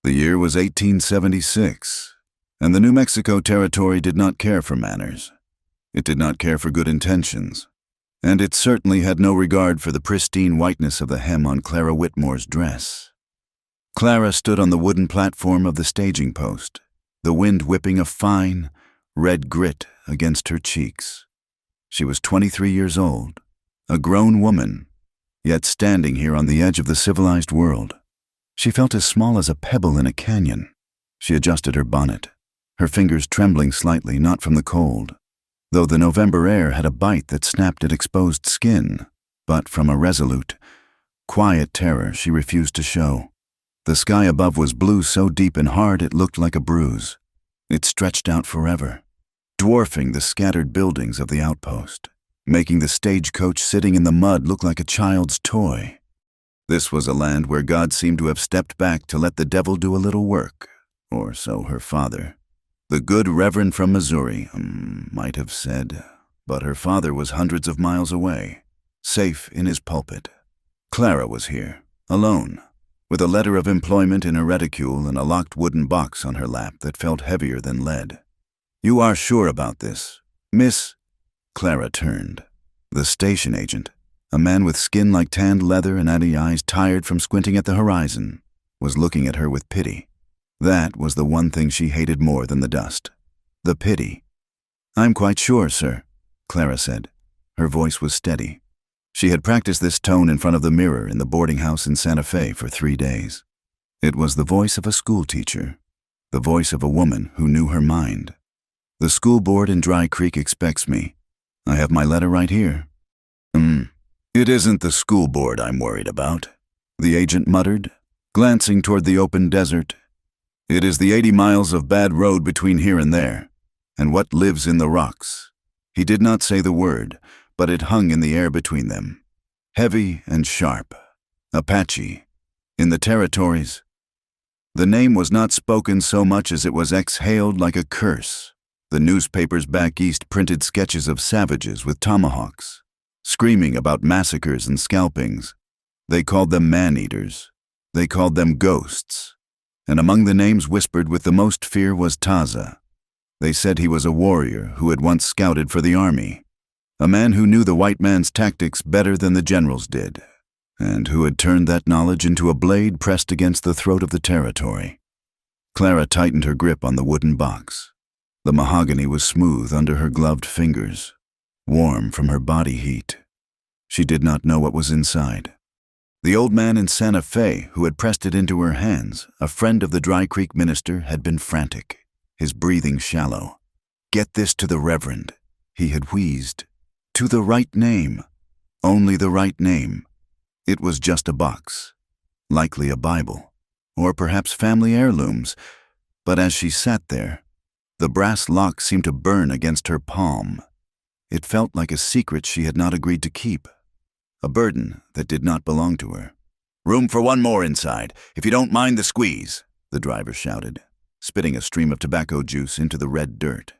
The year was 1876, and the New Mexico Territory did not care for manners. It did not care for good intentions, and it certainly had no regard for the pristine whiteness of the hem on Clara Whitmore's dress. Clara stood on the wooden platform of the staging post, the wind whipping a fine, red grit against her cheeks. She was 23 years old, a grown woman, yet standing here on the edge of the civilized world. She felt as small as a pebble in a canyon. She adjusted her bonnet, her fingers trembling slightly, not from the cold, though the November air had a bite that snapped at exposed skin, but from a resolute, quiet terror she refused to show. The sky above was blue so deep and hard it looked like a bruise. It stretched out forever, dwarfing the scattered buildings of the outpost, making the stagecoach sitting in the mud look like a child's toy. This was a land where God seemed to have stepped back to let the devil do a little work, or so her father, the good Reverend from Missouri, might have said, but her father was hundreds of miles away, safe in his pulpit. Clara was here, alone, with a letter of employment in her reticule and a locked wooden box on her lap that felt heavier than lead. "You are sure about this, Miss?" Clara turned. The station agent, a man with skin like tanned leather and natty eyes tired from squinting at the horizon, was looking at her with pity. That was the one thing she hated more than the dust. The pity. "I'm quite sure, sir," Clara said. Her voice was steady. She had practiced this tone in front of the mirror in the boarding house in Santa Fe for 3 days. It was the voice of a schoolteacher, the voice of a woman who knew her mind. "The school board in Dry Creek expects me. I have my letter right here." It isn't the school board I'm worried about," the agent muttered, glancing toward the open desert. "It is the 80 miles of bad road between here and there, and what lives in the rocks." He did not say the word, but it hung in the air between them, heavy and sharp. Apache. In the territories. The name was not spoken so much as it was exhaled like a curse. The newspapers back east printed sketches of savages with tomahawks, screaming about massacres and scalpings. They called them man-eaters. They called them ghosts. And among the names whispered with the most fear was Taza. They said he was a warrior who had once scouted for the army, a man who knew the white man's tactics better than the generals did, and who had turned that knowledge into a blade pressed against the throat of the territory. Clara tightened her grip on the wooden box. The mahogany was smooth under her gloved fingers, warm from her body heat. She did not know what was inside. The old man in Santa Fe who had pressed it into her hands, a friend of the Dry Creek minister, had been frantic, his breathing shallow. "Get this to the Reverend," he had wheezed. "To the right name. Only the right name." It was just a box, likely a Bible, or perhaps family heirlooms, but as she sat there, the brass lock seemed to burn against her palm. It felt like a secret she had not agreed to keep, a burden that did not belong to her. "Room for one more inside, if you don't mind the squeeze," the driver shouted, spitting a stream of tobacco juice into the red dirt.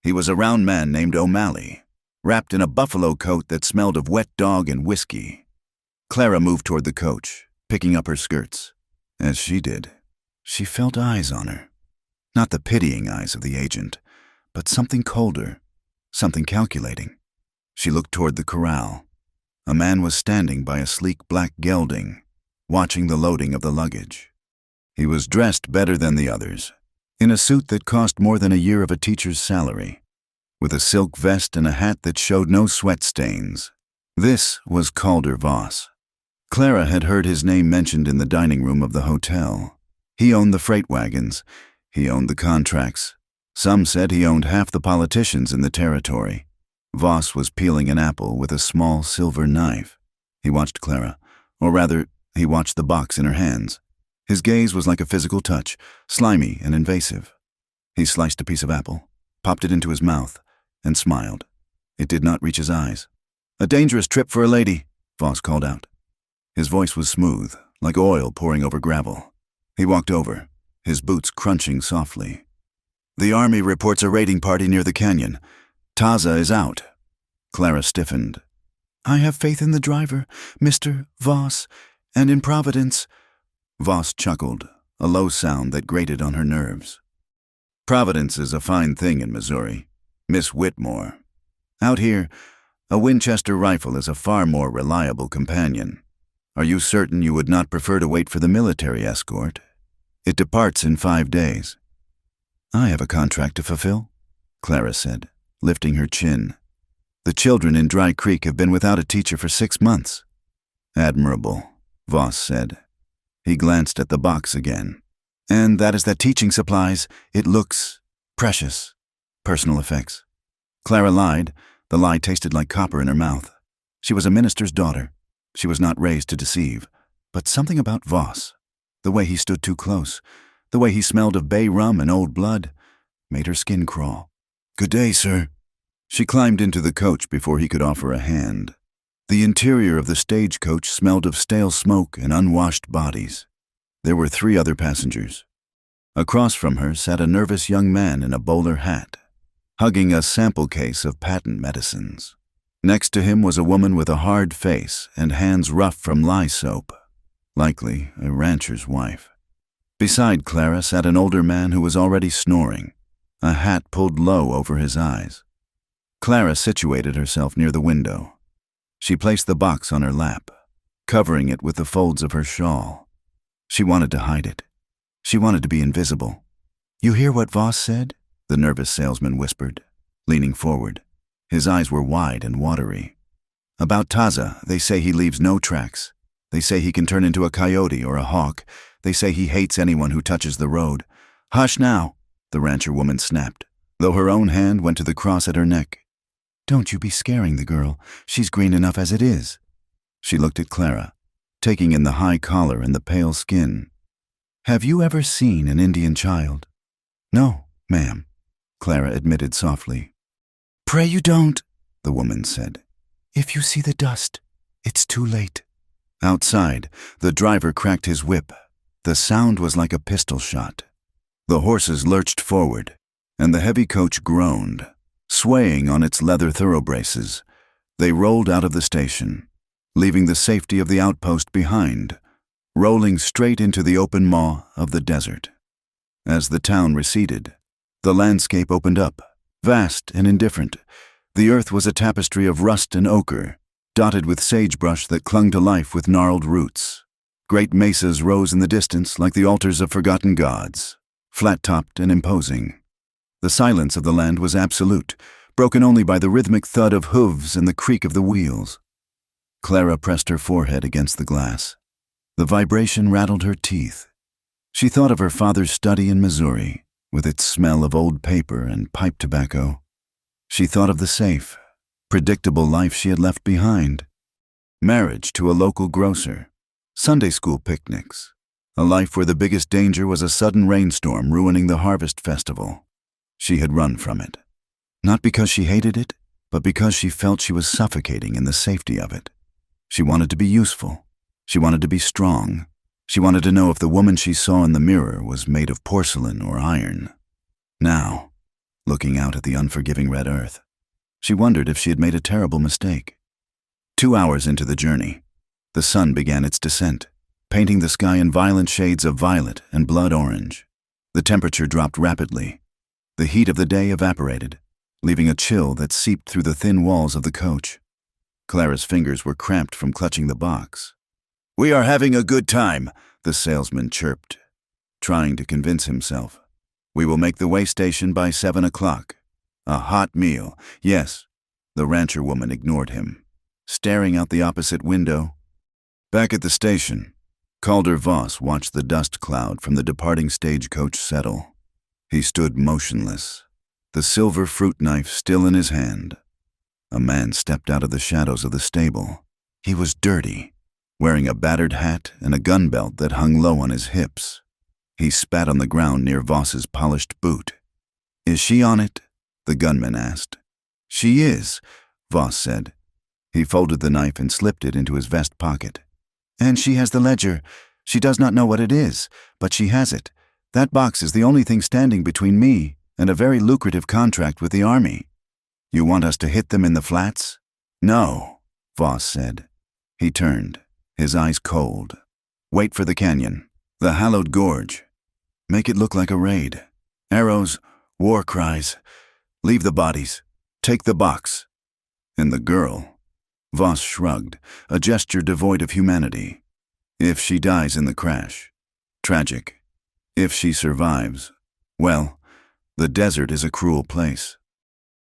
He was a round man named O'Malley, wrapped in a buffalo coat that smelled of wet dog and whiskey. Clara moved toward the coach, picking up her skirts. As she did, she felt eyes on her. Not the pitying eyes of the agent, but something colder, something calculating. She looked toward the corral. A man was standing by a sleek black gelding, watching the loading of the luggage. He was dressed better than the others, in a suit that cost more than a year of a teacher's salary, with a silk vest and a hat that showed no sweat stains. This was Calder Voss. Clara had heard his name mentioned in the dining room of the hotel. He owned the freight wagons. He owned the contracts. Some said he owned half the politicians in the territory. Voss was peeling an apple with a small silver knife. He watched Clara, or rather, he watched the box in her hands. His gaze was like a physical touch, slimy and invasive. He sliced a piece of apple, popped it into his mouth, and smiled. It did not reach his eyes. "A dangerous trip for a lady," Voss called out. His voice was smooth, like oil pouring over gravel. He walked over, his boots crunching softly. "The army reports a raiding party near the canyon. Taza is out." Clara stiffened. "I have faith in the driver, Mr. Voss, and in Providence." Voss chuckled, a low sound that grated on her nerves. Providence is a fine thing in Missouri, Miss Whitmore. Out here, a Winchester rifle is a far more reliable companion. Are you certain you would not prefer to wait for the military escort? It departs in 5 days. I have a contract to fulfill, Clara said, lifting her chin. The children in Dry Creek have been without a teacher for 6 months. Admirable, Voss said. He glanced at the box again. And that is that teaching supplies. It looks precious. Personal effects. Clara lied. The lie tasted like copper in her mouth. She was a minister's daughter. She was not raised to deceive. But something about Voss, the way he stood too close, the way he smelled of bay rum and old blood, made her skin crawl. Good day, sir. She climbed into the coach before he could offer a hand. The interior of the stagecoach smelled of stale smoke and unwashed bodies. There were 3 other passengers. Across from her sat a nervous young man in a bowler hat, hugging a sample case of patent medicines. Next to him was a woman with a hard face and hands rough from lye soap, likely a rancher's wife. Beside Clara sat an older man who was already snoring, a hat pulled low over his eyes. Clara situated herself near the window. She placed the box on her lap, covering it with the folds of her shawl. She wanted to hide it. She wanted to be invisible. You hear what Voss said? The nervous salesman whispered, leaning forward. His eyes were wide and watery. About Taza, they say he leaves no tracks. They say he can turn into a coyote or a hawk. They say he hates anyone who touches the road. Hush now, the rancher woman snapped, though her own hand went to the cross at her neck. Don't you be scaring the girl. She's green enough as it is. She looked at Clara, taking in the high collar and the pale skin. Have you ever seen an Indian child? No, ma'am, Clara admitted softly. Pray you don't, the woman said. If you see the dust, it's too late. Outside, the driver cracked his whip. The sound was like a pistol shot. The horses lurched forward, and the heavy coach groaned, swaying on its leather thoroughbraces. They rolled out of the station, leaving the safety of the outpost behind, rolling straight into the open maw of the desert. As the town receded, the landscape opened up, vast and indifferent. The earth was a tapestry of rust and ochre, dotted with sagebrush that clung to life with gnarled roots. Great mesas rose in the distance like the altars of forgotten gods, flat-topped and imposing. The silence of the land was absolute, broken only by the rhythmic thud of hooves and the creak of the wheels. Clara pressed her forehead against the glass. The vibration rattled her teeth. She thought of her father's study in Missouri, with its smell of old paper and pipe tobacco. She thought of the safe, predictable life she had left behind. Marriage to a local grocer, Sunday school picnics, a life where the biggest danger was a sudden rainstorm ruining the harvest festival. She had run from it. Not because she hated it, but because she felt she was suffocating in the safety of it. She wanted to be useful. She wanted to be strong. She wanted to know if the woman she saw in the mirror was made of porcelain or iron. Now, looking out at the unforgiving red earth, she wondered if she had made a terrible mistake. 2 hours into the journey, the sun began its descent, painting the sky in violent shades of violet and blood orange. The temperature dropped rapidly. The heat of the day evaporated, leaving a chill that seeped through the thin walls of the coach. Clara's fingers were cramped from clutching the box. We are having a good time, the salesman chirped, trying to convince himself. We will make the way station by 7 o'clock. A hot meal, yes. The rancher woman ignored him, staring out the opposite window. Back at the station, Calder Voss watched the dust cloud from the departing stagecoach settle. He stood motionless, the silver fruit knife still in his hand. A man stepped out of the shadows of the stable. He was dirty, wearing a battered hat and a gun belt that hung low on his hips. He spat on the ground near Voss's polished boot. Is she on it? The gunman asked. She is, Voss said. He folded the knife and slipped it into his vest pocket. And she has the ledger. She does not know what it is, but she has it. That box is the only thing standing between me and a very lucrative contract with the army. You want us to hit them in the flats? No, Voss said. He turned, his eyes cold. Wait for the canyon, the hallowed gorge. Make it look like a raid. Arrows, war cries. Leave the bodies. Take the box. And the girl? Voss shrugged, a gesture devoid of humanity. If she dies in the crash, tragic. If she survives, well, the desert is a cruel place.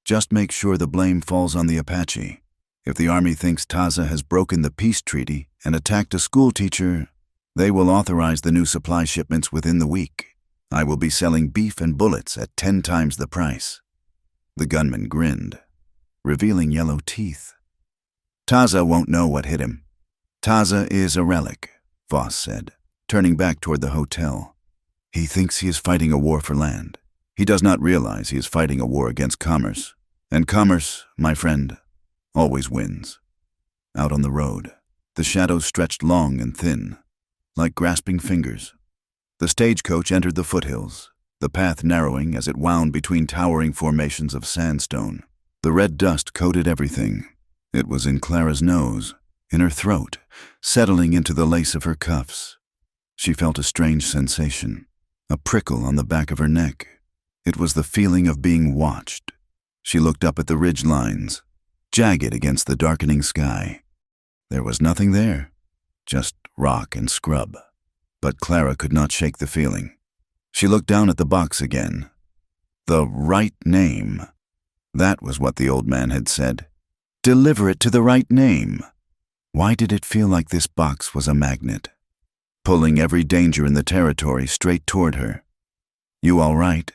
Just make sure the blame falls on the Apache. If the army thinks Taza has broken the peace treaty and attacked a schoolteacher, they will authorize the new supply shipments within the week. I will be selling beef and bullets at 10 times the price. The gunman grinned, revealing yellow teeth. Taza won't know what hit him. Taza is a relic, Voss said, turning back toward the hotel. He thinks he is fighting a war for land. He does not realize he is fighting a war against commerce. And commerce, my friend, always wins. Out on the road, the shadows stretched long and thin, like grasping fingers. The stagecoach entered the foothills, the path narrowing as it wound between towering formations of sandstone. The red dust coated everything. It was in Clara's nose, in her throat, settling into the lace of her cuffs. She felt a strange sensation, a prickle on the back of her neck. It was the feeling of being watched. She looked up at the ridge lines, jagged against the darkening sky. There was nothing there, just rock and scrub. But Clara could not shake the feeling. She looked down at the box again. The right name. That was what the old man had said. Deliver it to the right name. Why did it feel like this box was a magnet, pulling every danger in the territory straight toward her? You all right?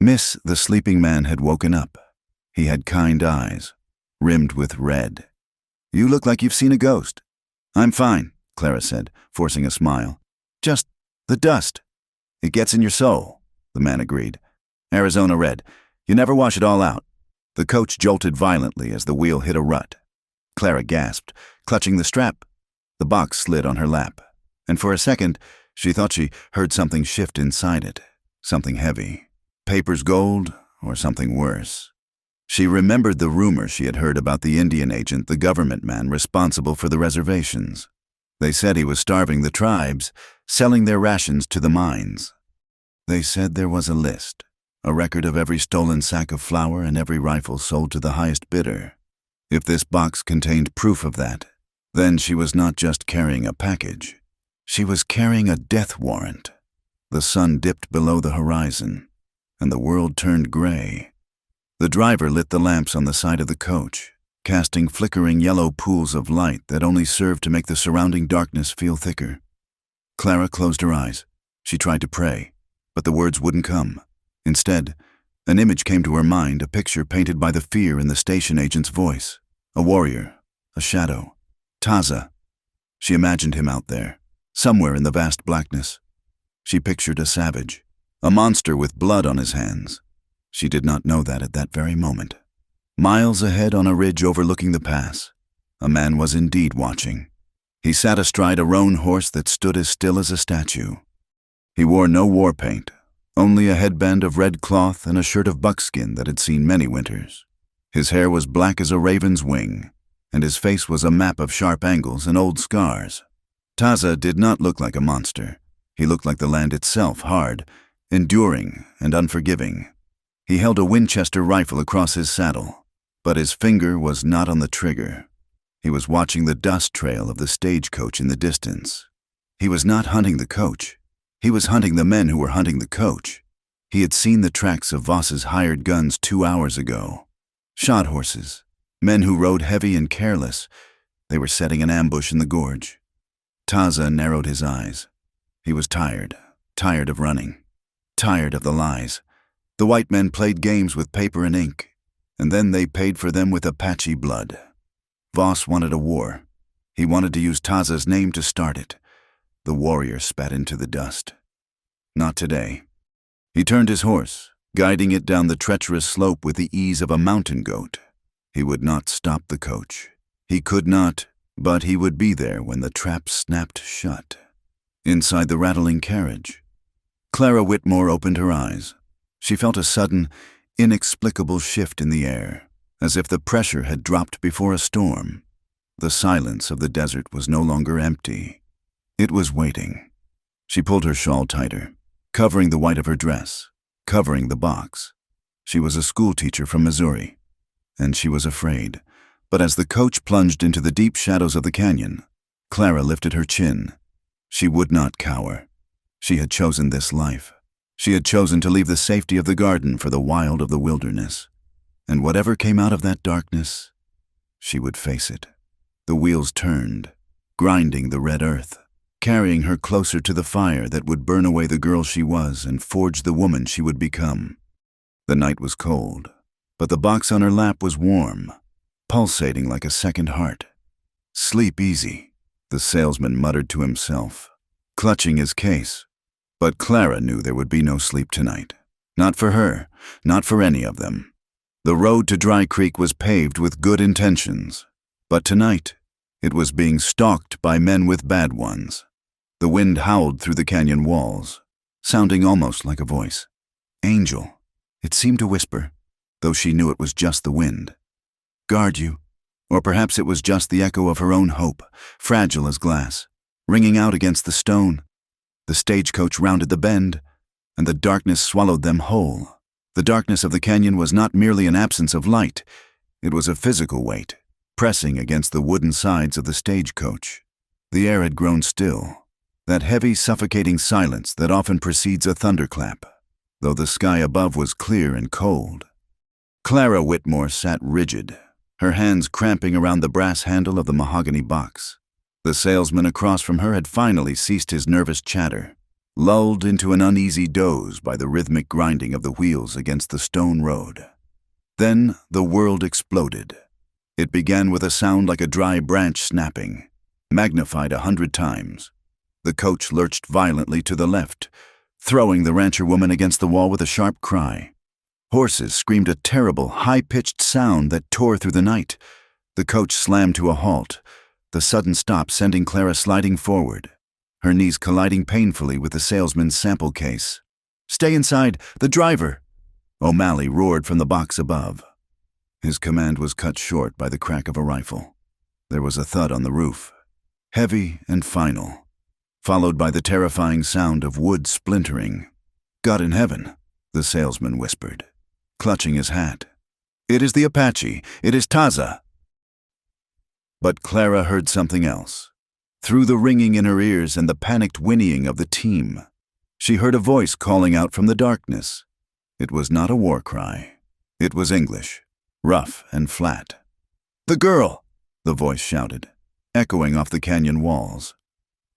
Miss, the sleeping man had woken up. He had kind eyes, rimmed with red. You look like you've seen a ghost. I'm fine, Clara said, forcing a smile. Just the dust. It gets in your soul, the man agreed. Arizona red. You never wash it all out. The coach jolted violently as the wheel hit a rut. Clara gasped, clutching the strap. The box slid on her lap, and for a second, she thought she heard something shift inside it, something heavy. Paper's gold, or something worse. She remembered the rumor she had heard about the Indian agent, the government man responsible for the reservations. They said he was starving the tribes, selling their rations to the mines. They said there was a list, a record of every stolen sack of flour and every rifle sold to the highest bidder. If this box contained proof of that, then she was not just carrying a package. She was carrying a death warrant. The sun dipped below the horizon, and the world turned gray. The driver lit the lamps on the side of the coach, casting flickering yellow pools of light that only served to make the surrounding darkness feel thicker. Clara closed her eyes. She tried to pray, but the words wouldn't come. Instead, an image came to her mind, a picture painted by the fear in the station agent's voice. A warrior, a shadow, Taza. She imagined him out there, somewhere in the vast blackness. She pictured a savage, a monster with blood on his hands. She did not know that at that very moment. Miles ahead on a ridge overlooking the pass, a man was indeed watching. He sat astride a roan horse that stood as still as a statue. He wore no war paint, only a headband of red cloth and a shirt of buckskin that had seen many winters. His hair was black as a raven's wing, and his face was a map of sharp angles and old scars. Taza did not look like a monster. He looked like the land itself, hard, enduring, and unforgiving. He held a Winchester rifle across his saddle, but his finger was not on the trigger. He was watching the dust trail of the stagecoach in the distance. He was not hunting the coach. He was hunting the men who were hunting the coach. He had seen the tracks of Voss's hired guns 2 hours ago. Shod horses, men who rode heavy and careless. They were setting an ambush in the gorge. Taza narrowed his eyes. He was tired of running, tired of the lies. The white men played games with paper and ink, and then they paid for them with Apache blood. Voss wanted a war. He wanted to use Taza's name to start it. The warrior spat into the dust. Not today. He turned his horse, guiding it down the treacherous slope with the ease of a mountain goat. He would not stop the coach. He could not, but he would be there when the trap snapped shut. Inside the rattling carriage, Clara Whitmore opened her eyes. She felt a sudden, inexplicable shift in the air, as if the pressure had dropped before a storm. The silence of the desert was no longer empty. It was waiting. She pulled her shawl tighter. covering the white of her dress, covering the box. She was a schoolteacher from Missouri, and she was afraid. But as the coach plunged into the deep shadows of the canyon, Clara lifted her chin. She would not cower. She had chosen this life. She had chosen to leave the safety of the garden for the wild of the wilderness. And whatever came out of that darkness, she would face it. The wheels turned, grinding the red earth, carrying her closer to the fire that would burn away the girl she was and forge the woman she would become. The night was cold, but the box on her lap was warm, pulsating like a second heart. "Sleep easy," the salesman muttered to himself, clutching his case. But Clara knew there would be no sleep tonight. Not for her, not for any of them. The road to Dry Creek was paved with good intentions, but tonight it was being stalked by men with bad ones. The wind howled through the canyon walls, sounding almost like a voice. "Angel," it seemed to whisper, though she knew it was just the wind. "Guard you." Or perhaps it was just the echo of her own hope, fragile as glass, ringing out against the stone. The stagecoach rounded the bend, and the darkness swallowed them whole. The darkness of the canyon was not merely an absence of light, it was a physical weight, pressing against the wooden sides of the stagecoach. The air had grown still, that heavy, suffocating silence that often precedes a thunderclap, though the sky above was clear and cold. Clara Whitmore sat rigid, her hands cramping around the brass handle of the mahogany box. The salesman across from her had finally ceased his nervous chatter, lulled into an uneasy doze by the rhythmic grinding of the wheels against the stone road. Then the world exploded. It began with a sound like a dry branch snapping, magnified 100 times. The coach lurched violently to the left, throwing the rancher woman against the wall with a sharp cry. Horses screamed a terrible, high-pitched sound that tore through the night. The coach slammed to a halt, the sudden stop sending Clara sliding forward, her knees colliding painfully with the salesman's sample case. "Stay inside, the driver!" O'Malley roared from the box above. His command was cut short by the crack of a rifle. There was a thud on the roof, heavy and final, followed by the terrifying sound of wood splintering. "God in heaven," the salesman whispered, clutching his hat. "It is the Apache. It is Taza." But Clara heard something else. Through the ringing in her ears and the panicked whinnying of the team, she heard a voice calling out from the darkness. It was not a war cry. It was English, rough and flat. "The girl!" the voice shouted, echoing off the canyon walls.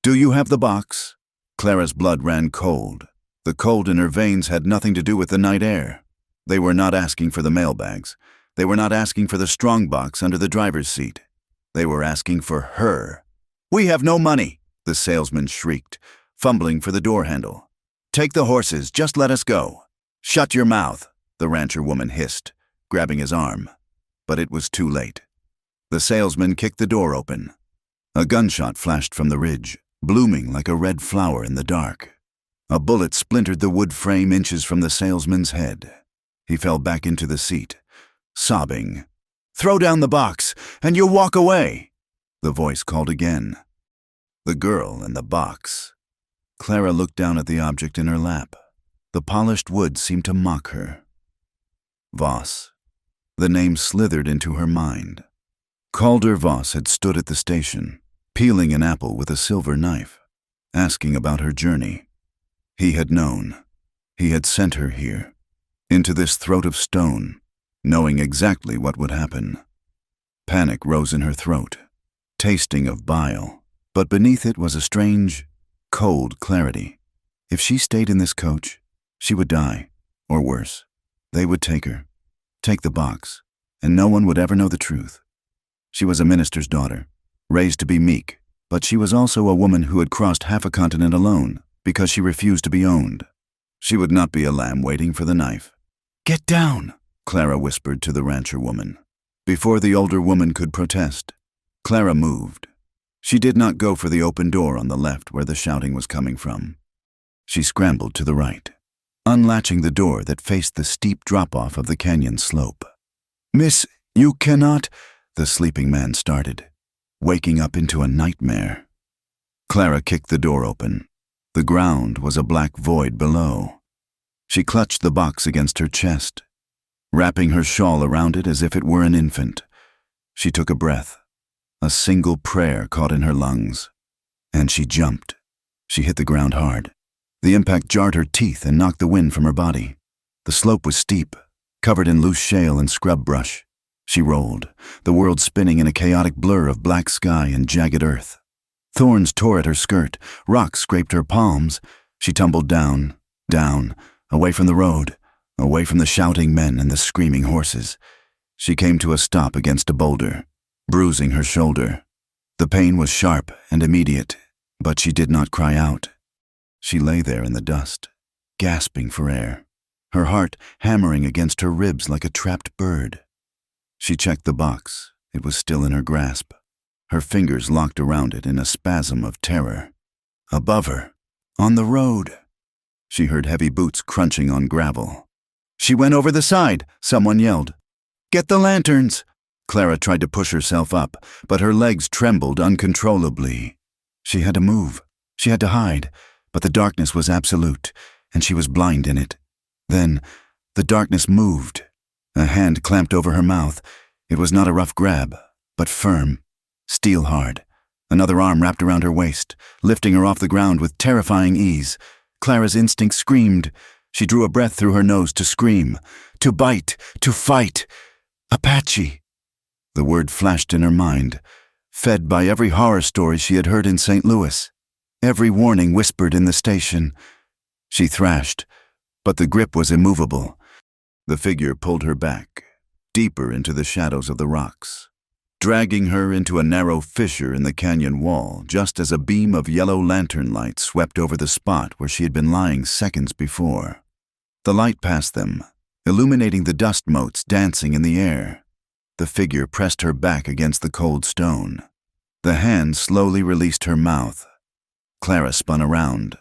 "Do you have the box?" Clara's blood ran cold. The cold in her veins had nothing to do with the night air. They were not asking for the mailbags. They were not asking for the strong box under the driver's seat. They were asking for her. "We have no money," the salesman shrieked, fumbling for the door handle. "Take the horses, just let us go." "Shut your mouth," the rancher woman hissed, grabbing his arm. But it was too late. The salesman kicked the door open. A gunshot flashed from the ridge, blooming like a red flower in the dark. A bullet splintered the wood frame inches from the salesman's head. He fell back into the seat, sobbing. "Throw down the box, and you'll walk away," the voice called again. The girl and the box. Clara looked down at the object in her lap. The polished wood seemed to mock her. Voss. The name slithered into her mind. Calder Voss had stood at the station, peeling an apple with a silver knife, asking about her journey. He had known. He had sent her here, into this throat of stone, knowing exactly what would happen. Panic rose in her throat, tasting of bile, but beneath it was a strange, cold clarity. If she stayed in this coach, she would die, or worse. They would take her, take the box, and no one would ever know the truth. She was a minister's daughter, raised to be meek, but she was also a woman who had crossed half a continent alone because she refused to be owned. She would not be a lamb waiting for the knife. "Get down," Clara whispered to the rancher woman. Before the older woman could protest, Clara moved. She did not go for the open door on the left where the shouting was coming from. She scrambled to the right, unlatching the door that faced the steep drop-off of the canyon slope. "Miss, you cannot," the sleeping man started, waking up into a nightmare. Clara kicked the door open. The ground was a black void below. She clutched the box against her chest, wrapping her shawl around it as if it were an infant. She took a breath. A single prayer caught in her lungs. And she jumped. She hit the ground hard. The impact jarred her teeth and knocked the wind from her body. The slope was steep, covered in loose shale and scrub brush. She rolled, the world spinning in a chaotic blur of black sky and jagged earth. Thorns tore at her skirt, rocks scraped her palms. She tumbled down, away from the road, away from the shouting men and the screaming horses. She came to a stop against a boulder, bruising her shoulder. The pain was sharp and immediate, but she did not cry out. She lay there in the dust, gasping for air, her heart hammering against her ribs like a trapped bird. She checked the box. It was still in her grasp. Her fingers locked around it in a spasm of terror. Above her, on the road, she heard heavy boots crunching on gravel. She went over the side, someone yelled. "Get the lanterns!" Clara tried to push herself up, but her legs trembled uncontrollably. She had to move. She had to hide, but the darkness was absolute, and she was blind in it. Then, the darkness moved. A hand clamped over her mouth. It was not a rough grab, but firm, steel hard. Another arm wrapped around her waist, lifting her off the ground with terrifying ease. Clara's instinct screamed. She drew a breath through her nose to scream, to bite, to fight. Apache! The word flashed in her mind, fed by every horror story she had heard in St. Louis, every warning whispered in the station. She thrashed, but the grip was immovable. The figure pulled her back, deeper into the shadows of the rocks, dragging her into a narrow fissure in the canyon wall just as a beam of yellow lantern light swept over the spot where she had been lying seconds before. The light passed them, illuminating the dust motes dancing in the air. The figure pressed her back against the cold stone. The hand slowly released her mouth. Clara spun around,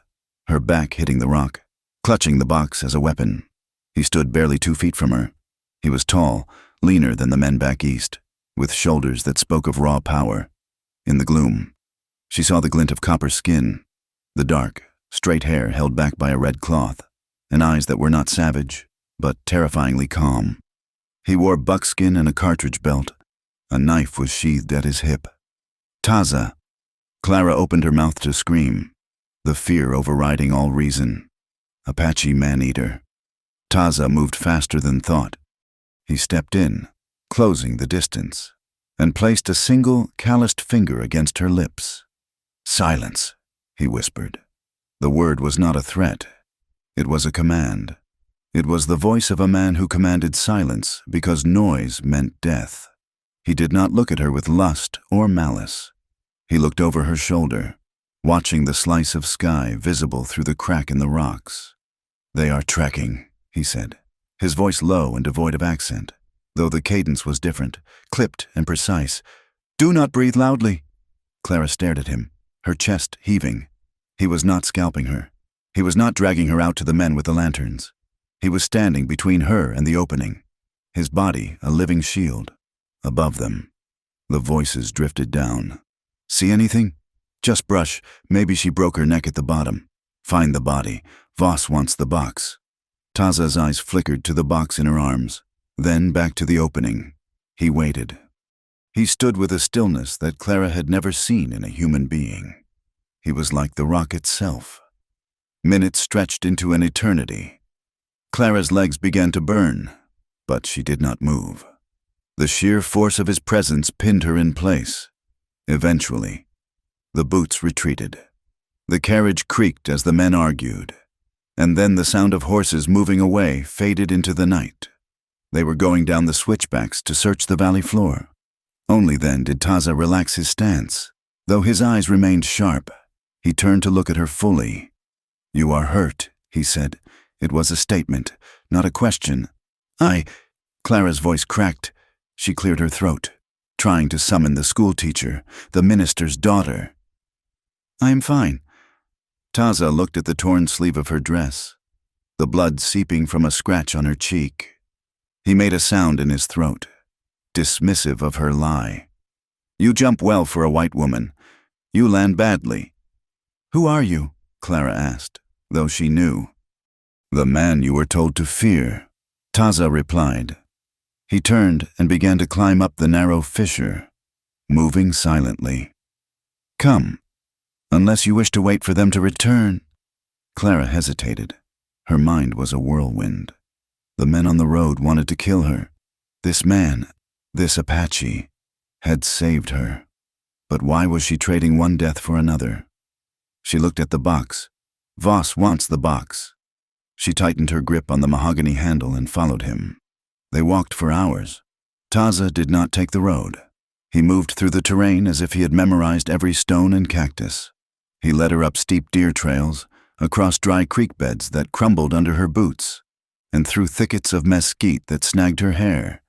her back hitting the rock, clutching the box as a weapon. He stood barely 2 feet from her. He was tall, leaner than the men back east, with shoulders that spoke of raw power. In the gloom, she saw the glint of copper skin, the dark, straight hair held back by a red cloth, and eyes that were not savage, but terrifyingly calm. He wore buckskin and a cartridge belt. A knife was sheathed at his hip. Taza! Clara opened her mouth to scream, the fear overriding all reason. Apache man-eater. Taza moved faster than thought. He stepped in, closing the distance, and placed a single, calloused finger against her lips. "Silence," he whispered. The word was not a threat. It was a command. It was the voice of a man who commanded silence because noise meant death. He did not look at her with lust or malice. He looked over her shoulder, watching the slice of sky visible through the crack in the rocks. "They are trekking," he said, his voice low and devoid of accent, though the cadence was different, clipped and precise. "Do not breathe loudly." Clara stared at him, her chest heaving. He was not scalping her. He was not dragging her out to the men with the lanterns. He was standing between her and the opening, his body a living shield. Above them, the voices drifted down. "See anything? Just brush. Maybe she broke her neck at the bottom. Find the body. Voss wants the box." Taza's eyes flickered to the box in her arms, then back to the opening. He waited. He stood with a stillness that Clara had never seen in a human being. He was like the rock itself. Minutes stretched into an eternity. Clara's legs began to burn, but she did not move. The sheer force of his presence pinned her in place. Eventually, the boots retreated. The carriage creaked as the men argued, and then the sound of horses moving away faded into the night. They were going down the switchbacks to search the valley floor. Only then did Taza relax his stance. Though his eyes remained sharp, he turned to look at her fully. "You are hurt," he said. It was a statement, not a question. Clara's voice cracked. She cleared her throat, trying to summon the schoolteacher, the minister's daughter. "I am fine." Taza looked at the torn sleeve of her dress, the blood seeping from a scratch on her cheek. He made a sound in his throat, dismissive of her lie. "You jump well for a white woman. You land badly." "Who are you?" Clara asked, though she knew. The man you were told to fear, Taza replied. He turned and began to climb up the narrow fissure, moving silently. Come, unless you wish to wait for them to return. Clara hesitated. Her mind was a whirlwind. The men on the road wanted to kill her. This man, this Apache, had saved her. But why was she trading one death for another? She looked at the box. Voss wants the box. She tightened her grip on the mahogany handle and followed him. They walked for hours. Taza did not take the road. He moved through the terrain as if he had memorized every stone and cactus. He led her up steep deer trails, across dry creek beds that crumbled under her boots, and through thickets of mesquite that snagged her hair.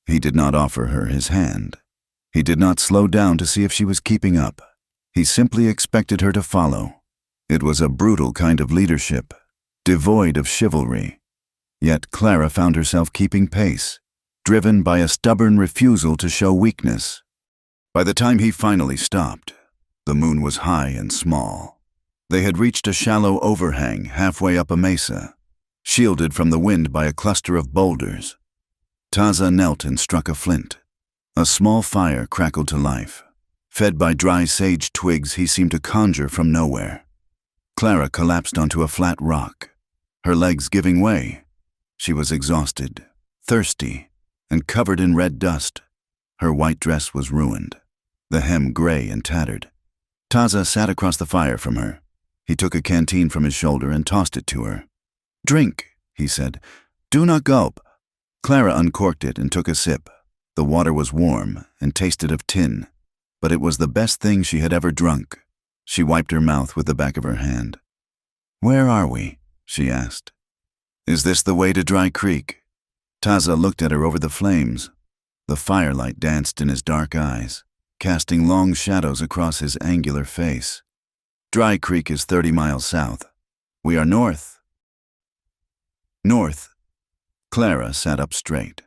He did not offer her his hand. He did not slow down to see if she was keeping up. He simply expected her to follow. It was a brutal kind of leadership, devoid of chivalry. Yet Clara found herself keeping pace, driven by a stubborn refusal to show weakness. By the time he finally stopped, the moon was high and small. They had reached a shallow overhang halfway up a mesa, shielded from the wind by a cluster of boulders. Taza knelt and struck a flint. A small fire crackled to life. Fed by dry sage twigs, he seemed to conjure from nowhere. Clara collapsed onto a flat rock, her legs giving way. She was exhausted, thirsty, and covered in red dust. Her white dress was ruined, the hem gray and tattered. Taza sat across the fire from her. He took a canteen from his shoulder and tossed it to her. "Drink," he said. "Do not gulp." Clara uncorked it and took a sip. The water was warm and tasted of tin, but it was the best thing she had ever drunk. She wiped her mouth with the back of her hand. "Where are we?" she asked. "Is this the way to Dry Creek?" Taza looked at her over the flames. The firelight danced in his dark eyes, casting long shadows across his angular face. "Dry Creek is 30 miles south. We are north." "North." Clara sat up straight,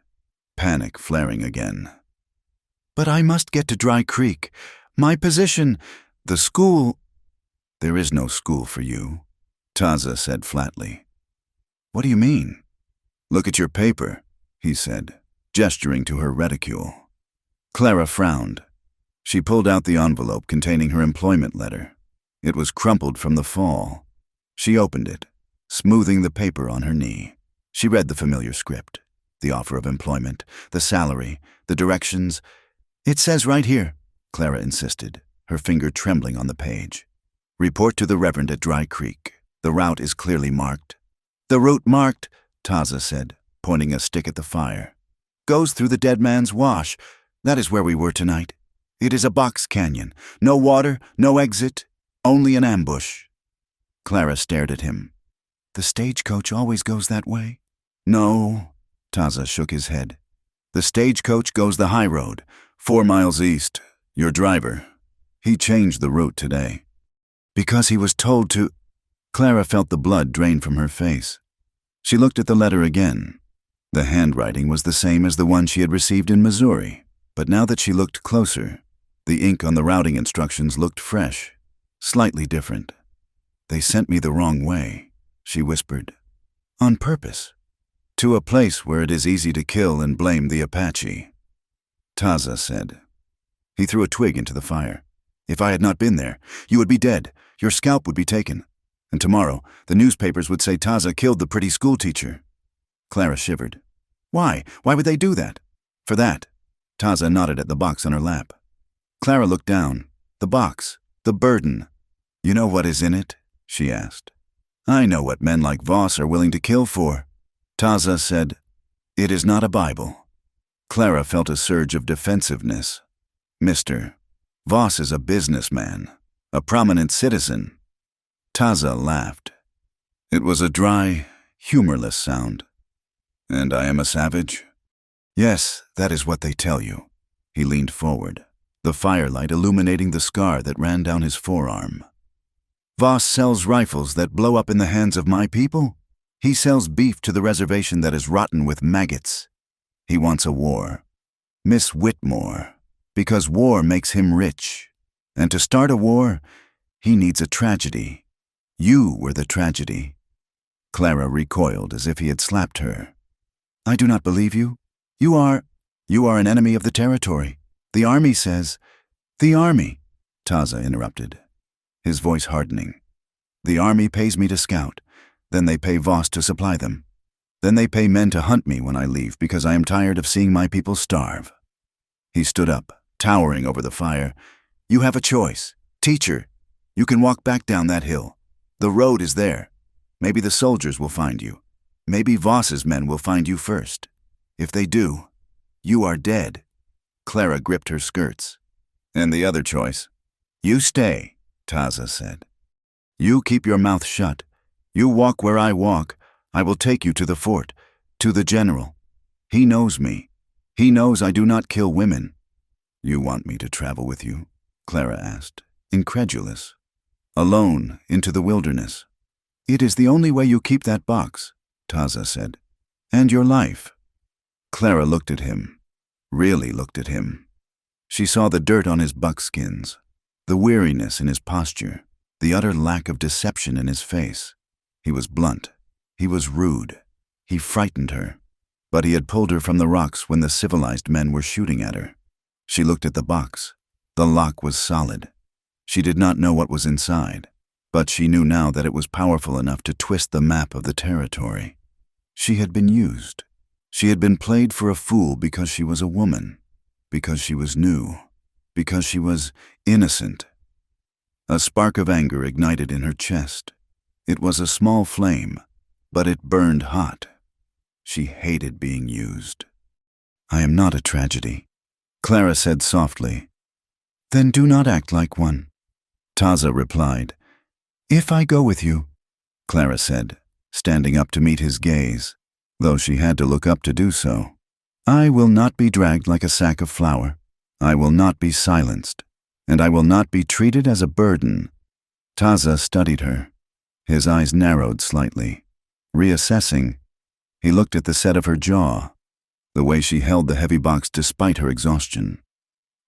panic flaring again. "But I must get to Dry Creek. My position, the school—" "There is no school for you," Taza said flatly. "What do you mean?" "Look at your paper," he said, gesturing to her reticule. Clara frowned. She pulled out the envelope containing her employment letter. It was crumpled from the fall. She opened it, smoothing the paper on her knee. She read the familiar script, the offer of employment, the salary, the directions. "It says right here," Clara insisted, her finger trembling on the page. "Report to the Reverend at Dry Creek. The route is clearly marked." "The route marked," Taza said, pointing a stick at the fire, "goes through the Dead Man's Wash. That is where we were tonight. It is a box canyon. No water, no exit, only an ambush." Clara stared at him. "The stagecoach always goes that way?" "No," Taza shook his head. "The stagecoach goes the high road, 4 miles east. Your driver, he changed the route today." "Because he was told to—" Clara felt the blood drain from her face. She looked at the letter again. The handwriting was the same as the one she had received in Missouri, but now that she looked closer, the ink on the routing instructions looked fresh, slightly different. "They sent me the wrong way," she whispered. "On purpose. To a place where it is easy to kill and blame the Apache," Taza said. He threw a twig into the fire. "If I had not been there, you would be dead. Your scalp would be taken. And tomorrow, the newspapers would say Taza killed the pretty schoolteacher." Clara shivered. "Why? Why would they do that?" "For that." Taza nodded at the box on her lap. Clara looked down. "The box. The burden. You know what is in it?" she asked. "I know what men like Voss are willing to kill for." Taza said, "It is not a Bible." Clara felt a surge of defensiveness. "Mr. Voss is a businessman, a prominent citizen." Taza laughed. It was a dry, humorless sound. "And I am a savage?" "Yes, that is what they tell you." He leaned forward, the firelight illuminating the scar that ran down his forearm. "Voss sells rifles that blow up in the hands of my people. He sells beef to the reservation that is rotten with maggots. He wants a war. Miss Whitmore, because war makes him rich. And to start a war, he needs a tragedy. You were the tragedy. Clara recoiled as if he had slapped her. I do not believe you. You are an enemy of the territory. The army says. The army, Taza interrupted, his voice hardening. The army pays me to scout. Then they pay Voss to supply them. Then they pay men to hunt me when I leave because I am tired of seeing my people starve. He stood up, towering over the fire. You have a choice. Teacher, you can walk back down that hill. The road is there. Maybe the soldiers will find you. Maybe Voss's men will find you first. If they do, you are dead. Clara gripped her skirts. And the other choice? You stay, Taza said. You keep your mouth shut. You walk where I walk. I will take you to the fort, to the general. He knows me. He knows I do not kill women. You want me to travel with you? Clara asked, incredulous. Alone, into the wilderness. It is the only way you keep that box, Taza said. And your life. Clara looked at him, really looked at him. She saw the dirt on his buckskins, the weariness in his posture, the utter lack of deception in his face. He was blunt. He was rude. He frightened her. But he had pulled her from the rocks when the civilized men were shooting at her. She looked at the box. The lock was solid. She did not know what was inside, but she knew now that it was powerful enough to twist the map of the territory. She had been used. She had been played for a fool because she was a woman, because she was new, because she was innocent. A spark of anger ignited in her chest. It was a small flame, but it burned hot. She hated being used. I am not a tragedy, Clara said softly. Then do not act like one. Taza replied. If I go with you, Clara said, standing up to meet his gaze, though she had to look up to do so. I will not be dragged like a sack of flour. I will not be silenced, and I will not be treated as a burden. Taza studied her. His eyes narrowed slightly. Reassessing, he looked at the set of her jaw, the way she held the heavy box despite her exhaustion.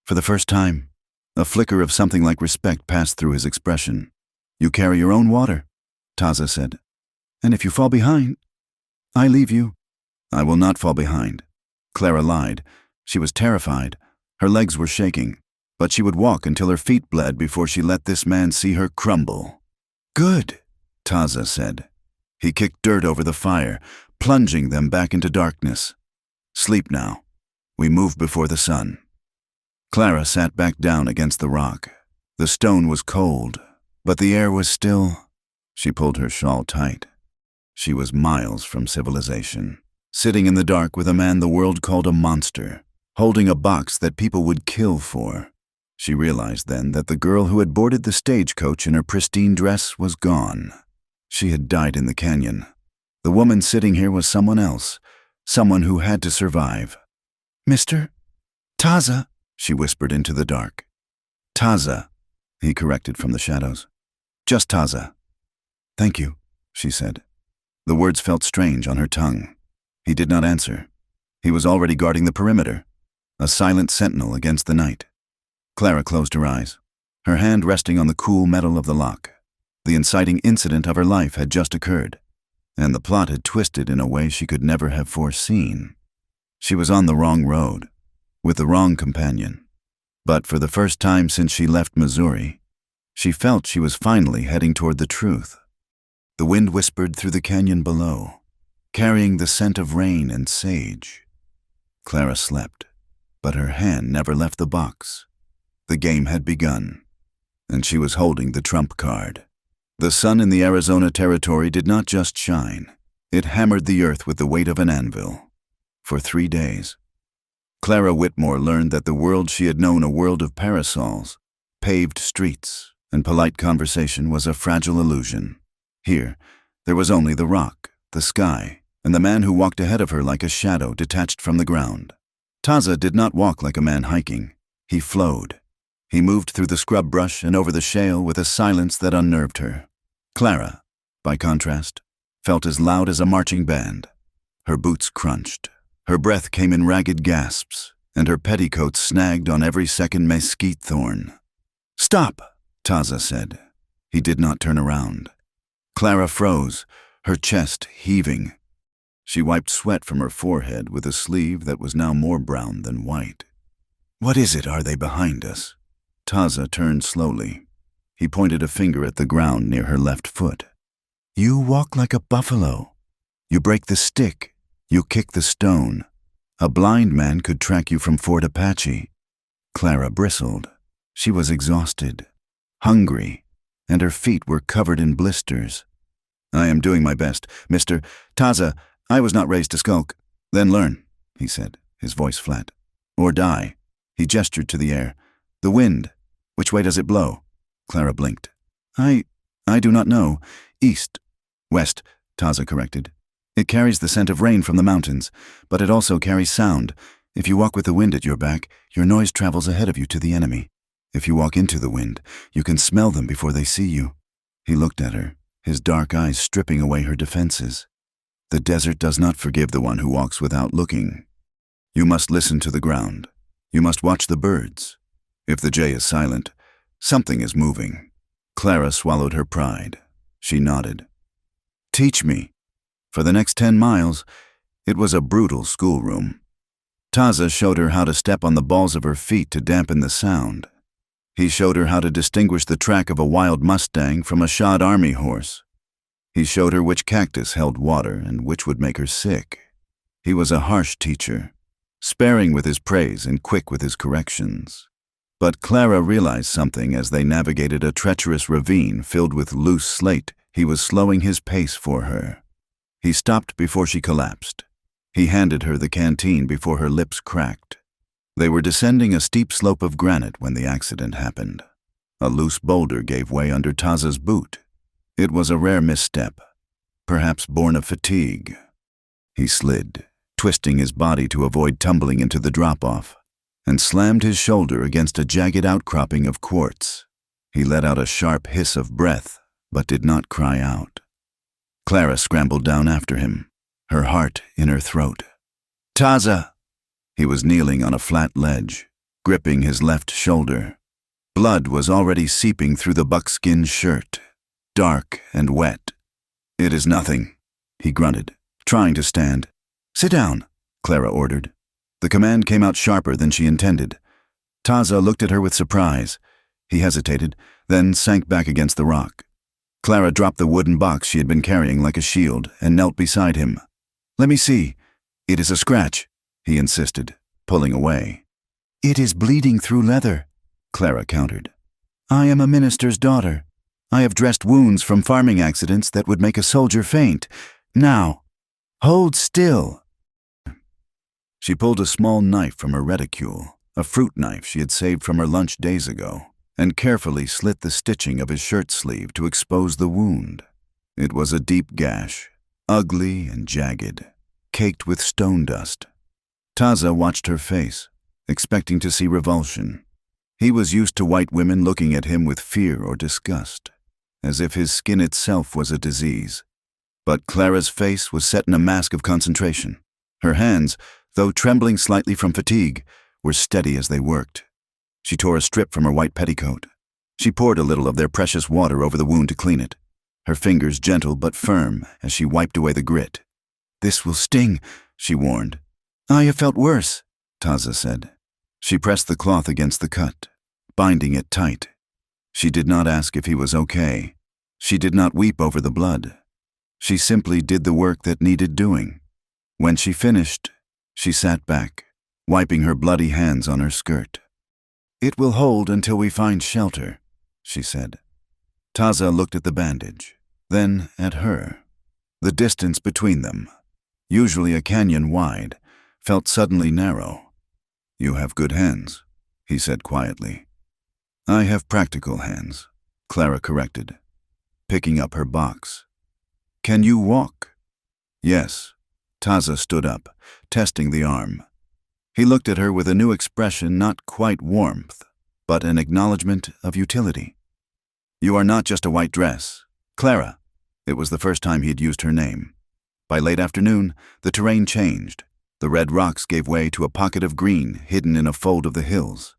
For the first time, a flicker of something like respect passed through his expression. You carry your own water, Taza said. And if you fall behind, I leave you. I will not fall behind. Clara lied. She was terrified. Her legs were shaking, but she would walk until her feet bled before she let this man see her crumble. Good, Taza said. He kicked dirt over the fire, plunging them back into darkness. Sleep now. We move before the sun. Clara sat back down against the rock. The stone was cold, but the air was still. She pulled her shawl tight. She was miles from civilization, sitting in the dark with a man the world called a monster, holding a box that people would kill for. She realized then that the girl who had boarded the stagecoach in her pristine dress was gone. She had died in the canyon. The woman sitting here was someone else, someone who had to survive. Mr. Taza, she whispered into the dark. Taza, he corrected from the shadows. Just Taza. Thank you, she said. The words felt strange on her tongue. He did not answer. He was already guarding the perimeter, a silent sentinel against the night. Clara closed her eyes, her hand resting on the cool metal of the lock. The inciting incident of her life had just occurred, and the plot had twisted in a way she could never have foreseen. She was on the wrong road, with the wrong companion. But for the first time since she left Missouri, she felt she was finally heading toward the truth. The wind whispered through the canyon below, carrying the scent of rain and sage. Clara slept, but her hand never left the box. The game had begun, and she was holding the trump card. The sun in the Arizona territory did not just shine. It hammered the earth with the weight of an anvil. For 3 days. Clara Whitmore learned that the world she had known, a world of parasols, paved streets, and polite conversation, was a fragile illusion. Here, there was only the rock, the sky, and the man who walked ahead of her like a shadow detached from the ground. Taza did not walk like a man hiking. He flowed. He moved through the scrub brush and over the shale with a silence that unnerved her. Clara, by contrast, felt as loud as a marching band. Her boots crunched. Her breath came in ragged gasps, and her petticoats snagged on every second mesquite thorn. Stop, Taza said. He did not turn around. Clara froze, her chest heaving. She wiped sweat from her forehead with a sleeve that was now more brown than white. "What is it? Are they behind us?" Taza turned slowly. He pointed a finger at the ground near her left foot. "You walk like a buffalo. You break the stick. You kick the stone. A blind man could track you from Fort Apache." Clara bristled. She was exhausted, hungry, and her feet were covered in blisters. "I am doing my best, Mr. Taza. I was not raised to skulk." "Then learn," he said, his voice flat. "Or die." He gestured to the air. "The wind. Which way does it blow?" Clara blinked. I do not know. East." "West," Taza corrected. "It carries the scent of rain from the mountains, but it also carries sound. If you walk with the wind at your back, your noise travels ahead of you to the enemy. If you walk into the wind, you can smell them before they see you." He looked at her, his dark eyes stripping away her defenses. "The desert does not forgive the one who walks without looking. You must listen to the ground. You must watch the birds. If the jay is silent, something is moving." Clara swallowed her pride. She nodded. "Teach me." For the next 10 miles, it was a brutal schoolroom. Taza showed her how to step on the balls of her feet to dampen the sound. He showed her how to distinguish the track of a wild Mustang from a shod army horse. He showed her which cactus held water and which would make her sick. He was a harsh teacher, sparing with his praise and quick with his corrections. But Clara realized something as they navigated a treacherous ravine filled with loose slate. He was slowing his pace for her. He stopped before she collapsed. He handed her the canteen before her lips cracked. They were descending a steep slope of granite when the accident happened. A loose boulder gave way under Taza's boot. It was a rare misstep, perhaps born of fatigue. He slid, twisting his body to avoid tumbling into the drop-off, and slammed his shoulder against a jagged outcropping of quartz. He let out a sharp hiss of breath, but did not cry out. Clara scrambled down after him, her heart in her throat. "Taza!" He was kneeling on a flat ledge, gripping his left shoulder. Blood was already seeping through the buckskin shirt, dark and wet. "It is nothing," he grunted, trying to stand. "Sit down," Clara ordered. The command came out sharper than she intended. Taza looked at her with surprise. He hesitated, then sank back against the rock. Clara dropped the wooden box she had been carrying like a shield and knelt beside him. "Let me see." "It is a scratch," he insisted, pulling away. "It is bleeding through leather," Clara countered. "I am a minister's daughter. I have dressed wounds from farming accidents that would make a soldier faint. Now, hold still." She pulled a small knife from her reticule, a fruit knife she had saved from her lunch days ago, and carefully slit the stitching of his shirt sleeve to expose the wound. It was a deep gash, ugly and jagged, caked with stone dust. Taza watched her face, expecting to see revulsion. He was used to white women looking at him with fear or disgust, as if his skin itself was a disease. But Clara's face was set in a mask of concentration. Her hands, though trembling slightly from fatigue, were steady as they worked. She tore a strip from her white petticoat. She poured a little of their precious water over the wound to clean it, her fingers gentle but firm as she wiped away the grit. "This will sting," she warned. "I have felt worse," Taza said. She pressed the cloth against the cut, binding it tight. She did not ask if he was okay. She did not weep over the blood. She simply did the work that needed doing. When she finished, she sat back, wiping her bloody hands on her skirt. "It will hold until we find shelter," she said. Taza looked at the bandage, then at her. The distance between them, usually a canyon wide, felt suddenly narrow. "You have good hands," he said quietly. "I have practical hands," Clara corrected, picking up her box. "Can you walk?" "Yes." Taza stood up, testing the arm. He looked at her with a new expression, not quite warmth, but an acknowledgement of utility. "You are not just a white dress. Clara." It was the first time he had used her name. By late afternoon, the terrain changed. The red rocks gave way to a pocket of green hidden in a fold of the hills.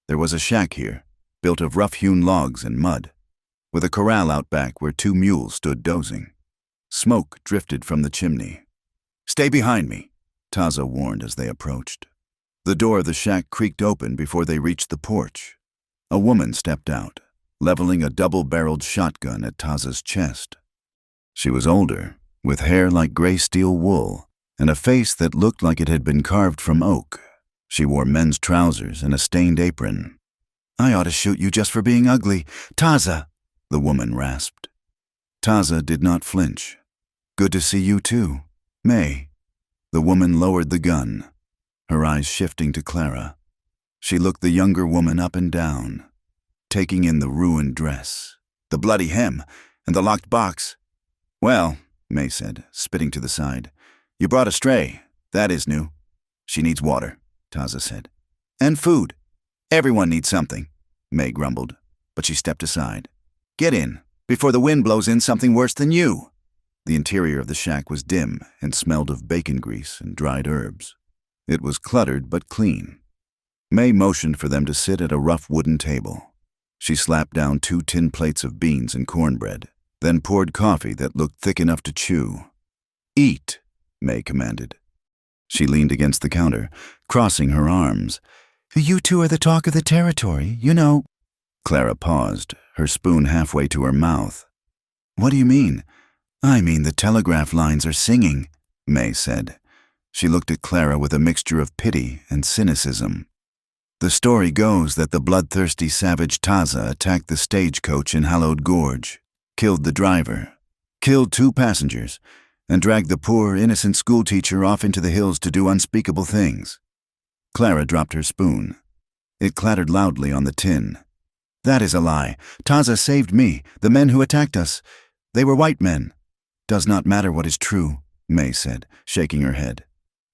There was a shack here, built of rough-hewn logs and mud. with a corral out back where 2 mules stood dozing. Smoke drifted from the chimney. "Stay behind me," Taza warned as they approached. The door of the shack creaked open before they reached the porch. A woman stepped out, leveling a double-barreled shotgun at Taza's chest. She was older, with hair like gray steel wool, and a face that looked like it had been carved from oak. She wore men's trousers and a stained apron. "I ought to shoot you just for being ugly, Taza," the woman rasped. Taza did not flinch. "Good to see you too, May." The woman lowered the gun, her eyes shifting to Clara. She looked the younger woman up and down, taking in the ruined dress, the bloody hem, and the locked box. "Well," May said, spitting to the side, "you brought a stray. That is new." "She needs water," Taza said. "And food. Everyone needs something," May grumbled, but she stepped aside. "Get in, before the wind blows in something worse than you." The interior of the shack was dim and smelled of bacon grease and dried herbs. It was cluttered but clean. May motioned for them to sit at a rough wooden table. She slapped down 2 tin plates of beans and cornbread, then poured coffee that looked thick enough to chew. "Eat," May commanded. She leaned against the counter, crossing her arms. "You two are the talk of the territory, you know." Clara paused, her spoon halfway to her mouth. "What do you mean?" "I mean the telegraph lines are singing," May said. She looked at Clara with a mixture of pity and cynicism. "The story goes that the bloodthirsty savage Taza attacked the stagecoach in Hallowed Gorge, killed the driver, killed 2 passengers, and dragged the poor, innocent schoolteacher off into the hills to do unspeakable things." Clara dropped her spoon. It clattered loudly on the tin. "That is a lie. Taza saved me, the men who attacked us. They were white men." "Does not matter what is true," May said, shaking her head.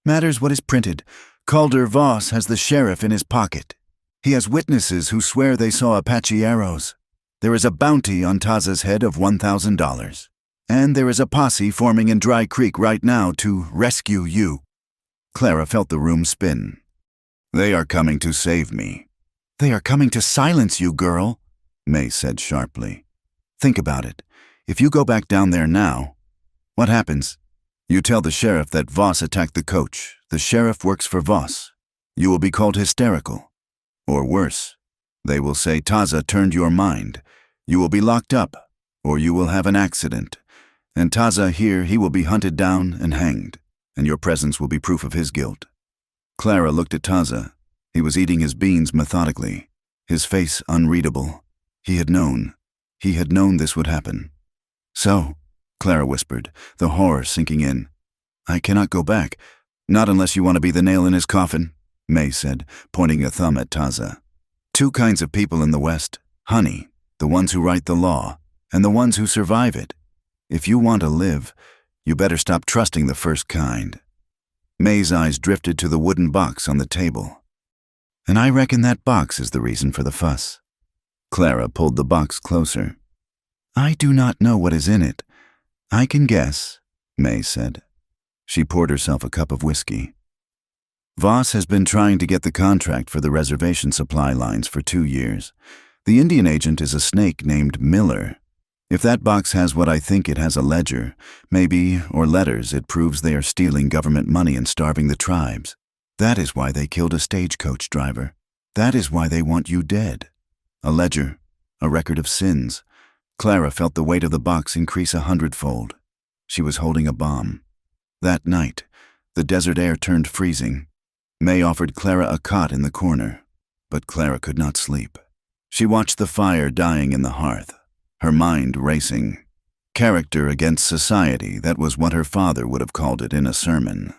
"Matters what is printed. Calder Voss has the sheriff in his pocket. He has witnesses who swear they saw Apache arrows. There is a bounty on Taza's head of $1,000. And there is a posse forming in Dry Creek right now to rescue you." Clara felt the room spin. "They are coming to save me." "They are coming to silence you, girl," May said sharply. "Think about it. If you go back down there now, what happens? You tell the sheriff that Voss attacked the coach. The sheriff works for Voss. You will be called hysterical. Or worse, they will say Taza turned your mind. You will be locked up, or you will have an accident. And Taza here, he will be hunted down and hanged, and your presence will be proof of his guilt." Clara looked at Taza. He was eating his beans methodically, his face unreadable. He had known. He had known this would happen. "So," Clara whispered, the horror sinking in. "I cannot go back. Not unless you want to be the nail in his coffin," May said, pointing a thumb at Taza. "2 kinds of people in the West. Honey, the ones who write the law, and the ones who survive it. If you want to live, you better stop trusting the first kind." May's eyes drifted to the wooden box on the table. "And I reckon that box is the reason for the fuss." Clara pulled the box closer. "I do not know what is in it. I can guess," May said. She poured herself a cup of whiskey. "Voss has been trying to get the contract for the reservation supply lines for 2 years. The Indian agent is a snake named Miller. If that box has what I think it has, a ledger, maybe, or letters, it proves they are stealing government money and starving the tribes. That is why they killed a stagecoach driver. That is why they want you dead. A ledger, a record of sins." Clara felt the weight of the box increase 100-fold. She was holding a bomb. That night, the desert air turned freezing. May offered Clara a cot in the corner, but Clara could not sleep. She watched the fire dying in the hearth, her mind racing. Character against society, that was what her father would have called it in a sermon.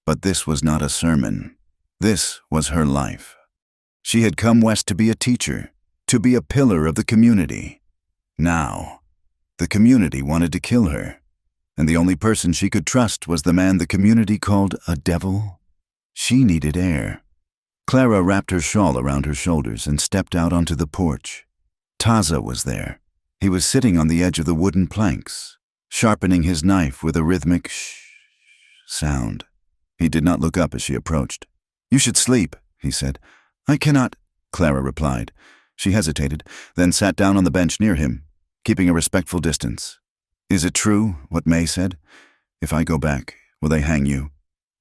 But this was not a sermon. This was her life. She had come west to be a teacher, to be a pillar of the community. Now, the community wanted to kill her, and the only person she could trust was the man the community called a devil. She needed air. Clara wrapped her shawl around her shoulders and stepped out onto the porch. Taza was there. He was sitting on the edge of the wooden planks, sharpening his knife with a rhythmic shh sound. He did not look up as she approached. "You should sleep," he said. "I cannot," Clara replied. She hesitated, then sat down on the bench near him. keeping a respectful distance. Is it true, what May said? If I go back, will they hang you?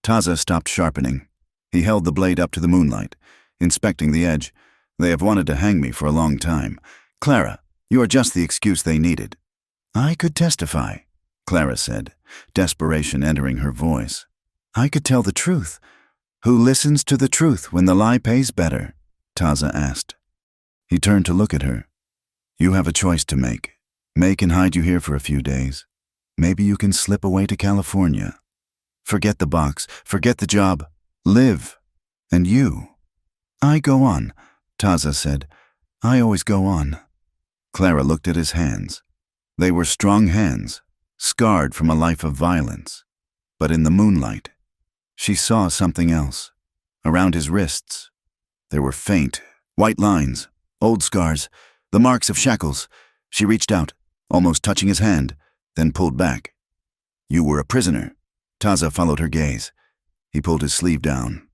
Taza stopped sharpening. He held the blade up to the moonlight, inspecting the edge. They have wanted to hang me for a long time. Clara, you are just the excuse they needed. I could testify, Clara said, desperation entering her voice. I could tell the truth. Who listens to the truth when the lie pays better? Taza asked. He turned to look at her. You have a choice to make. May can hide you here for a few days. Maybe you can slip away to California. Forget the box, forget the job. Live. And you? I go on, Taza said. I always go on. Clara looked at his hands. They were strong hands, scarred from a life of violence. But in the moonlight, she saw something else. Around his wrists, there were faint, white lines, old scars, the marks of shackles. She reached out, almost touching his hand, then pulled back. You were a prisoner. Taza followed her gaze. He pulled his sleeve down.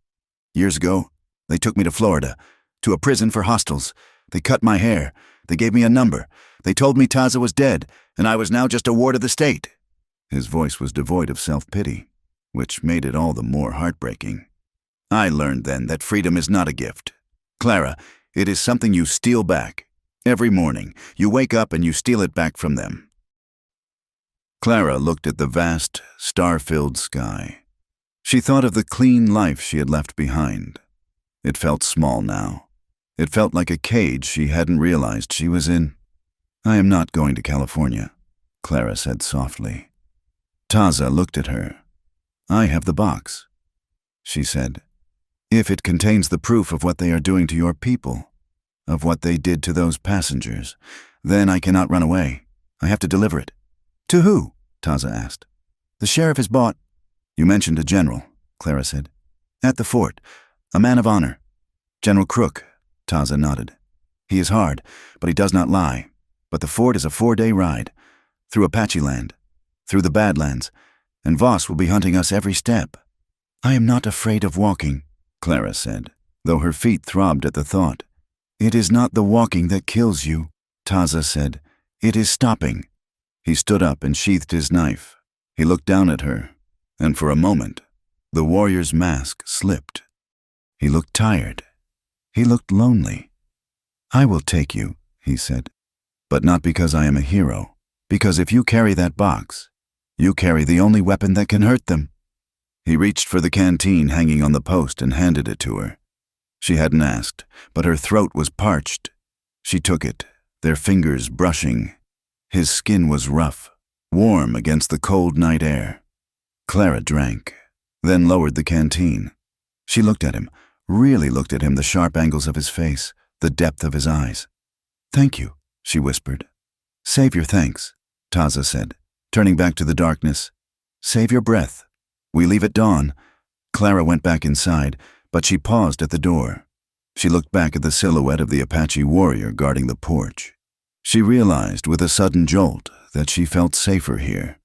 Years ago, they took me to Florida, to a prison for hostiles. They cut my hair. They gave me a number. They told me Taza was dead, and I was now just a ward of the state. His voice was devoid of self-pity, which made it all the more heartbreaking. I learned then that freedom is not a gift. Clara, it is something you steal back. Every morning, you wake up and you steal it back from them. Clara looked at the vast, star-filled sky. She thought of the clean life she had left behind. It felt small now. It felt like a cage she hadn't realized she was in. I am not going to California, Clara said softly. Taza looked at her. I have the box, she said. If it contains the proof of what they are doing to your people, of what they did to those passengers, then I cannot run away. I have to deliver it. To who? Taza asked. The sheriff has bought. You mentioned a general, Clara said. At the fort, a man of honor. General Crook, Taza nodded. He is hard, but he does not lie. But the fort is a 4-day ride, through Apache land, through the Badlands, and Voss will be hunting us every step. I am not afraid of walking, Clara said, though her feet throbbed at the thought. It is not the walking that kills you, Taza said. It is stopping. He stood up and sheathed his knife. He looked down at her, and for a moment, the warrior's mask slipped. He looked tired. He looked lonely. I will take you, he said, but not because I am a hero, because if you carry that box, you carry the only weapon that can hurt them. He reached for the canteen hanging on the post and handed it to her. She hadn't asked, but her throat was parched. She took it, their fingers brushing. His skin was rough, warm against the cold night air. Clara drank, then lowered the canteen. She looked at him, really looked at him, the sharp angles of his face, the depth of his eyes. Thank you, she whispered. Save your thanks, Taza said, turning back to the darkness. Save your breath. We leave at dawn. Clara went back inside, but she paused at the door. She looked back at the silhouette of the Apache warrior guarding the porch. She realized with a sudden jolt that she felt safer here,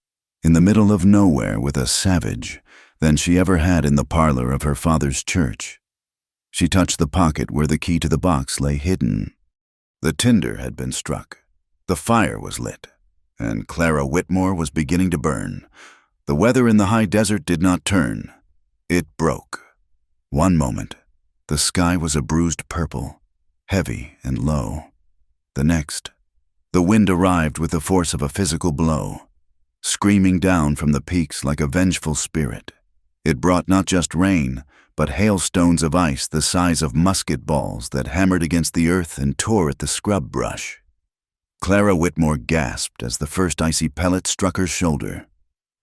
in the middle of nowhere with a savage, than she ever had in the parlor of her father's church. She touched the pocket where the key to the box lay hidden. The tinder had been struck. The fire was lit, and Clara Whitmore was beginning to burn. The weather in the high desert did not turn. It broke. One moment, the sky was a bruised purple, heavy and low. The next, the wind arrived with the force of a physical blow, screaming down from the peaks like a vengeful spirit. It brought not just rain, but hailstones of ice the size of musket balls that hammered against the earth and tore at the scrub brush. Clara Whitmore gasped as the first icy pellet struck her shoulder.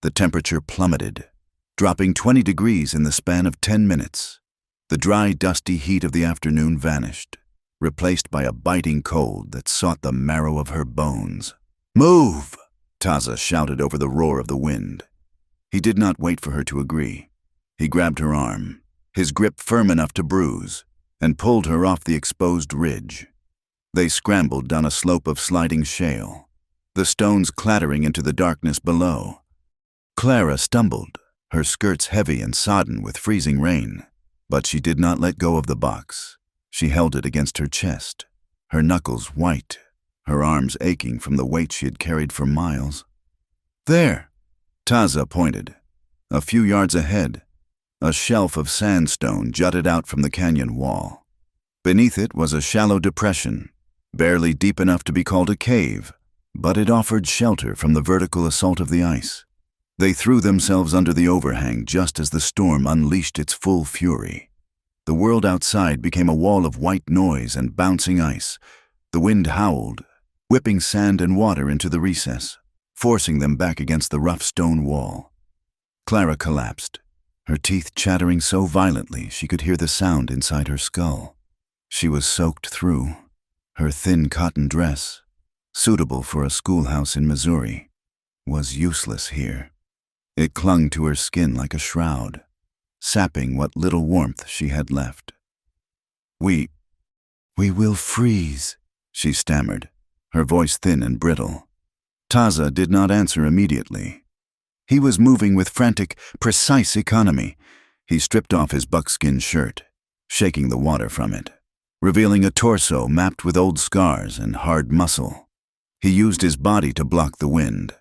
The temperature plummeted, dropping 20 degrees in the span of 10 minutes. The dry, dusty heat of the afternoon vanished, replaced by a biting cold that sought the marrow of her bones. Move! Taza shouted over the roar of the wind. He did not wait for her to agree. He grabbed her arm, his grip firm enough to bruise, and pulled her off the exposed ridge. They scrambled down a slope of sliding shale, the stones clattering into the darkness below. Clara stumbled, her skirts heavy and sodden with freezing rain, but she did not let go of the box. She held it against her chest, her knuckles white, her arms aching from the weight she had carried for miles. "There!" Taza pointed. A few yards ahead, a shelf of sandstone jutted out from the canyon wall. Beneath it was a shallow depression, barely deep enough to be called a cave, but it offered shelter from the vertical assault of the ice. They threw themselves under the overhang just as the storm unleashed its full fury. The world outside became a wall of white noise and bouncing ice. The wind howled, whipping sand and water into the recess, forcing them back against the rough stone wall. Clara collapsed, her teeth chattering so violently she could hear the sound inside her skull. She was soaked through. Her thin cotton dress, suitable for a schoolhouse in Missouri, was useless here. It clung to her skin like a shroud, sapping what little warmth she had left. We will freeze," she stammered, her voice thin and brittle. Taza did not answer immediately. He was moving with frantic, precise economy. He stripped off his buckskin shirt, shaking the water from it, revealing a torso mapped with old scars and hard muscle. He used his body to block the wind.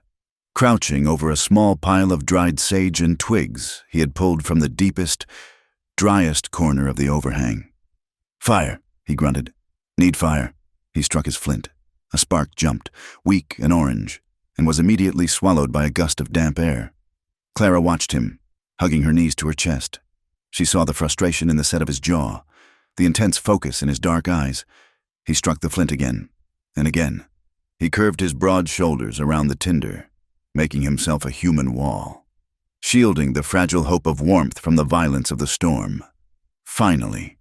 Crouching over a small pile of dried sage and twigs he had pulled from the deepest, driest corner of the overhang. "Fire," he grunted. "Need fire." He struck his flint. A spark jumped, weak and orange, and was immediately swallowed by a gust of damp air. Clara watched him, hugging her knees to her chest. She saw the frustration in the set of his jaw, the intense focus in his dark eyes. He struck the flint again, and again. He curved his broad shoulders around the tinder, making himself a human wall, shielding the fragile hope of warmth from the violence of the storm. Finally,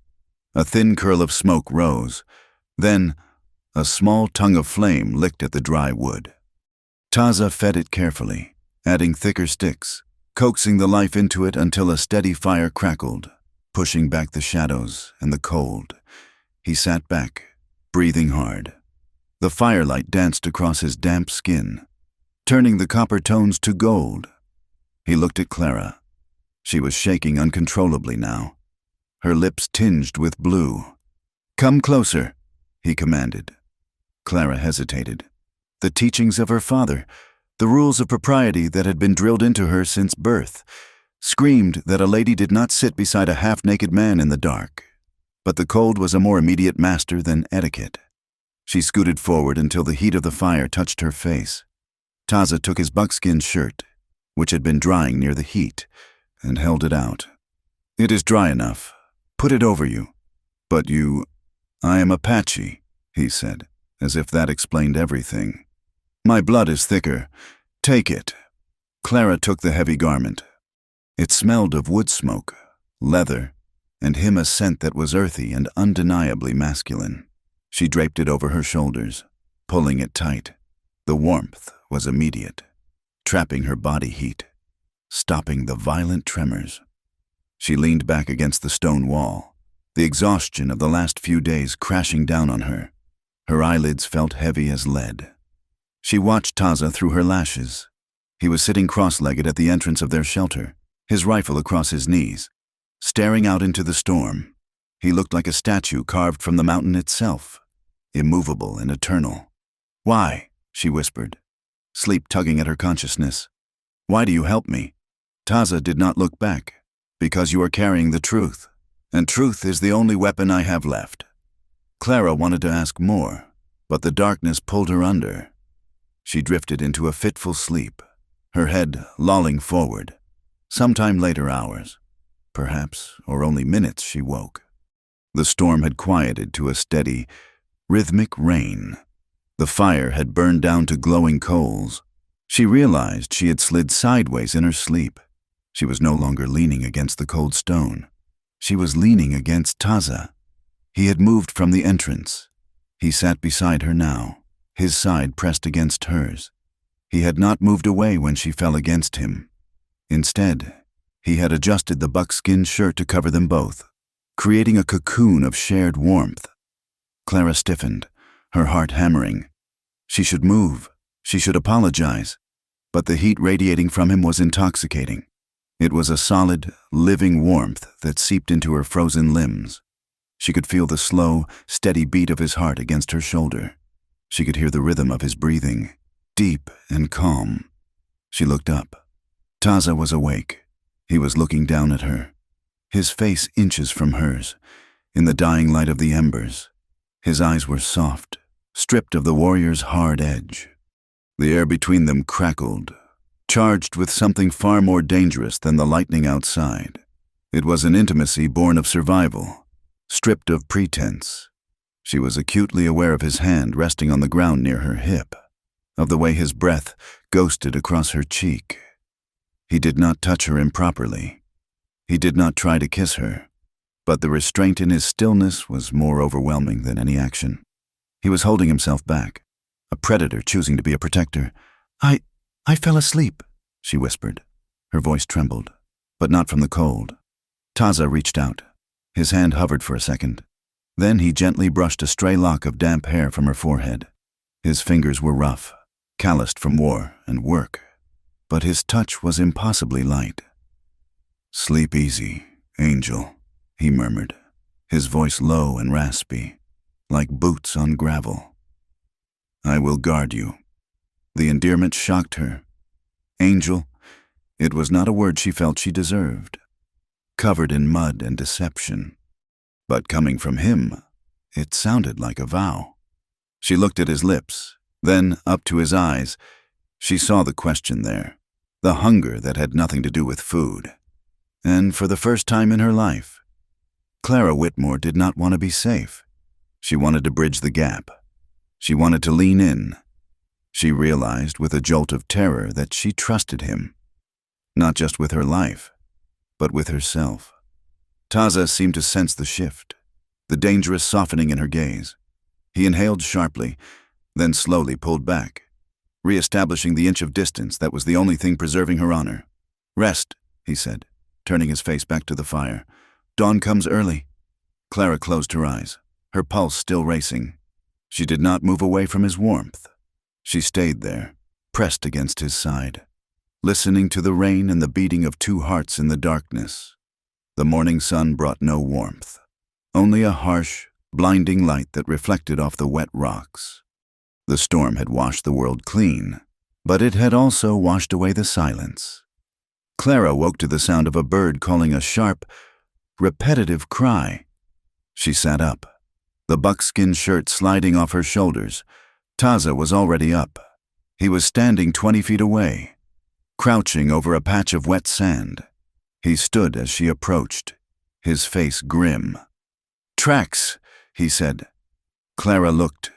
a thin curl of smoke rose. Then, a small tongue of flame licked at the dry wood. Taza fed it carefully, adding thicker sticks, coaxing the life into it until a steady fire crackled, pushing back the shadows and the cold. He sat back, breathing hard. The firelight danced across his damp skin, turning the copper tones to gold. He looked at Clara. She was shaking uncontrollably now, her lips tinged with blue. "Come closer," he commanded. Clara hesitated. The teachings of her father, the rules of propriety that had been drilled into her since birth, screamed that a lady did not sit beside a half-naked man in the dark. But the cold was a more immediate master than etiquette. She scooted forward until the heat of the fire touched her face. Taza took his buckskin shirt, which had been drying near the heat, and held it out. "It is dry enough. Put it over you." "But I am Apache," he said, as if that explained everything. "My blood is thicker. Take it." Clara took the heavy garment. It smelled of wood smoke, leather, and him a scent that was earthy and undeniably masculine. She draped it over her shoulders, pulling it tight. The warmth was immediate, trapping her body heat, stopping the violent tremors. She leaned back against the stone wall, the exhaustion of the last few days crashing down on her. Her eyelids felt heavy as lead. She watched Taza through her lashes. He was sitting cross-legged at the entrance of their shelter, his rifle across his knees, staring out into the storm. He looked like a statue carved from the mountain itself, immovable and eternal. "Why?" she whispered, sleep tugging at her consciousness. "Why do you help me?" Taza did not look back. "Because you are carrying the truth, and truth is the only weapon I have left." Clara wanted to ask more, but the darkness pulled her under. She drifted into a fitful sleep, her head lolling forward. Sometime later hours, perhaps, or only minutes, she woke. The storm had quieted to a steady, rhythmic rain. The fire had burned down to glowing coals. She realized she had slid sideways in her sleep. She was no longer leaning against the cold stone. She was leaning against Taza. He had moved from the entrance. He sat beside her now, his side pressed against hers. He had not moved away when she fell against him. Instead, he had adjusted the buckskin shirt to cover them both, creating a cocoon of shared warmth. Clara stiffened, her heart hammering. She should move. She should apologize. But the heat radiating from him was intoxicating. It was a solid, living warmth that seeped into her frozen limbs. She could feel the slow, steady beat of his heart against her shoulder. She could hear the rhythm of his breathing, deep and calm. She looked up. Taza was awake. He was looking down at her, his face inches from hers, in the dying light of the embers. His eyes were soft, stripped of the warrior's hard edge. The air between them crackled, charged with something far more dangerous than the lightning outside. It was an intimacy born of survival, stripped of pretense. She was acutely aware of his hand resting on the ground near her hip, of the way his breath ghosted across her cheek. He did not touch her improperly. He did not try to kiss her, but the restraint in his stillness was more overwhelming than any action. He was holding himself back, a predator choosing to be a protector. I fell asleep, she whispered. Her voice trembled, but not from the cold. Taza reached out. His hand hovered for a second. Then he gently brushed a stray lock of damp hair from her forehead. His fingers were rough, calloused from war and work, but his touch was impossibly light. "Sleep easy, angel," he murmured, his voice low and raspy, like boots on gravel. "I will guard you." The endearment shocked her. Angel, it was not a word she felt she deserved. Covered in mud and deception. But coming from him, it sounded like a vow. She looked at his lips, then up to his eyes. She saw the question there, the hunger that had nothing to do with food. And for the first time in her life, Clara Whitmore did not want to be safe. She wanted to bridge the gap. She wanted to lean in. She realized with a jolt of terror that she trusted him, not just with her life, but with herself. Taza seemed to sense the shift, the dangerous softening in her gaze. He inhaled sharply, then slowly pulled back, reestablishing the inch of distance that was the only thing preserving her honor. "Rest," he said, turning his face back to the fire. "Dawn comes early." Clara closed her eyes, her pulse still racing. She did not move away from his warmth. She stayed there, pressed against his side, listening to the rain and the beating of two hearts in the darkness. The morning sun brought no warmth, only a harsh, blinding light that reflected off the wet rocks. The storm had washed the world clean, but it had also washed away the silence. Clara woke to the sound of a bird calling a sharp, repetitive cry. She sat up, the buckskin shirt sliding off her shoulders. Taza was already up. He was standing 20 feet away, crouching over a patch of wet sand. He stood as she approached, his face grim. "Tracks," he said. Clara looked.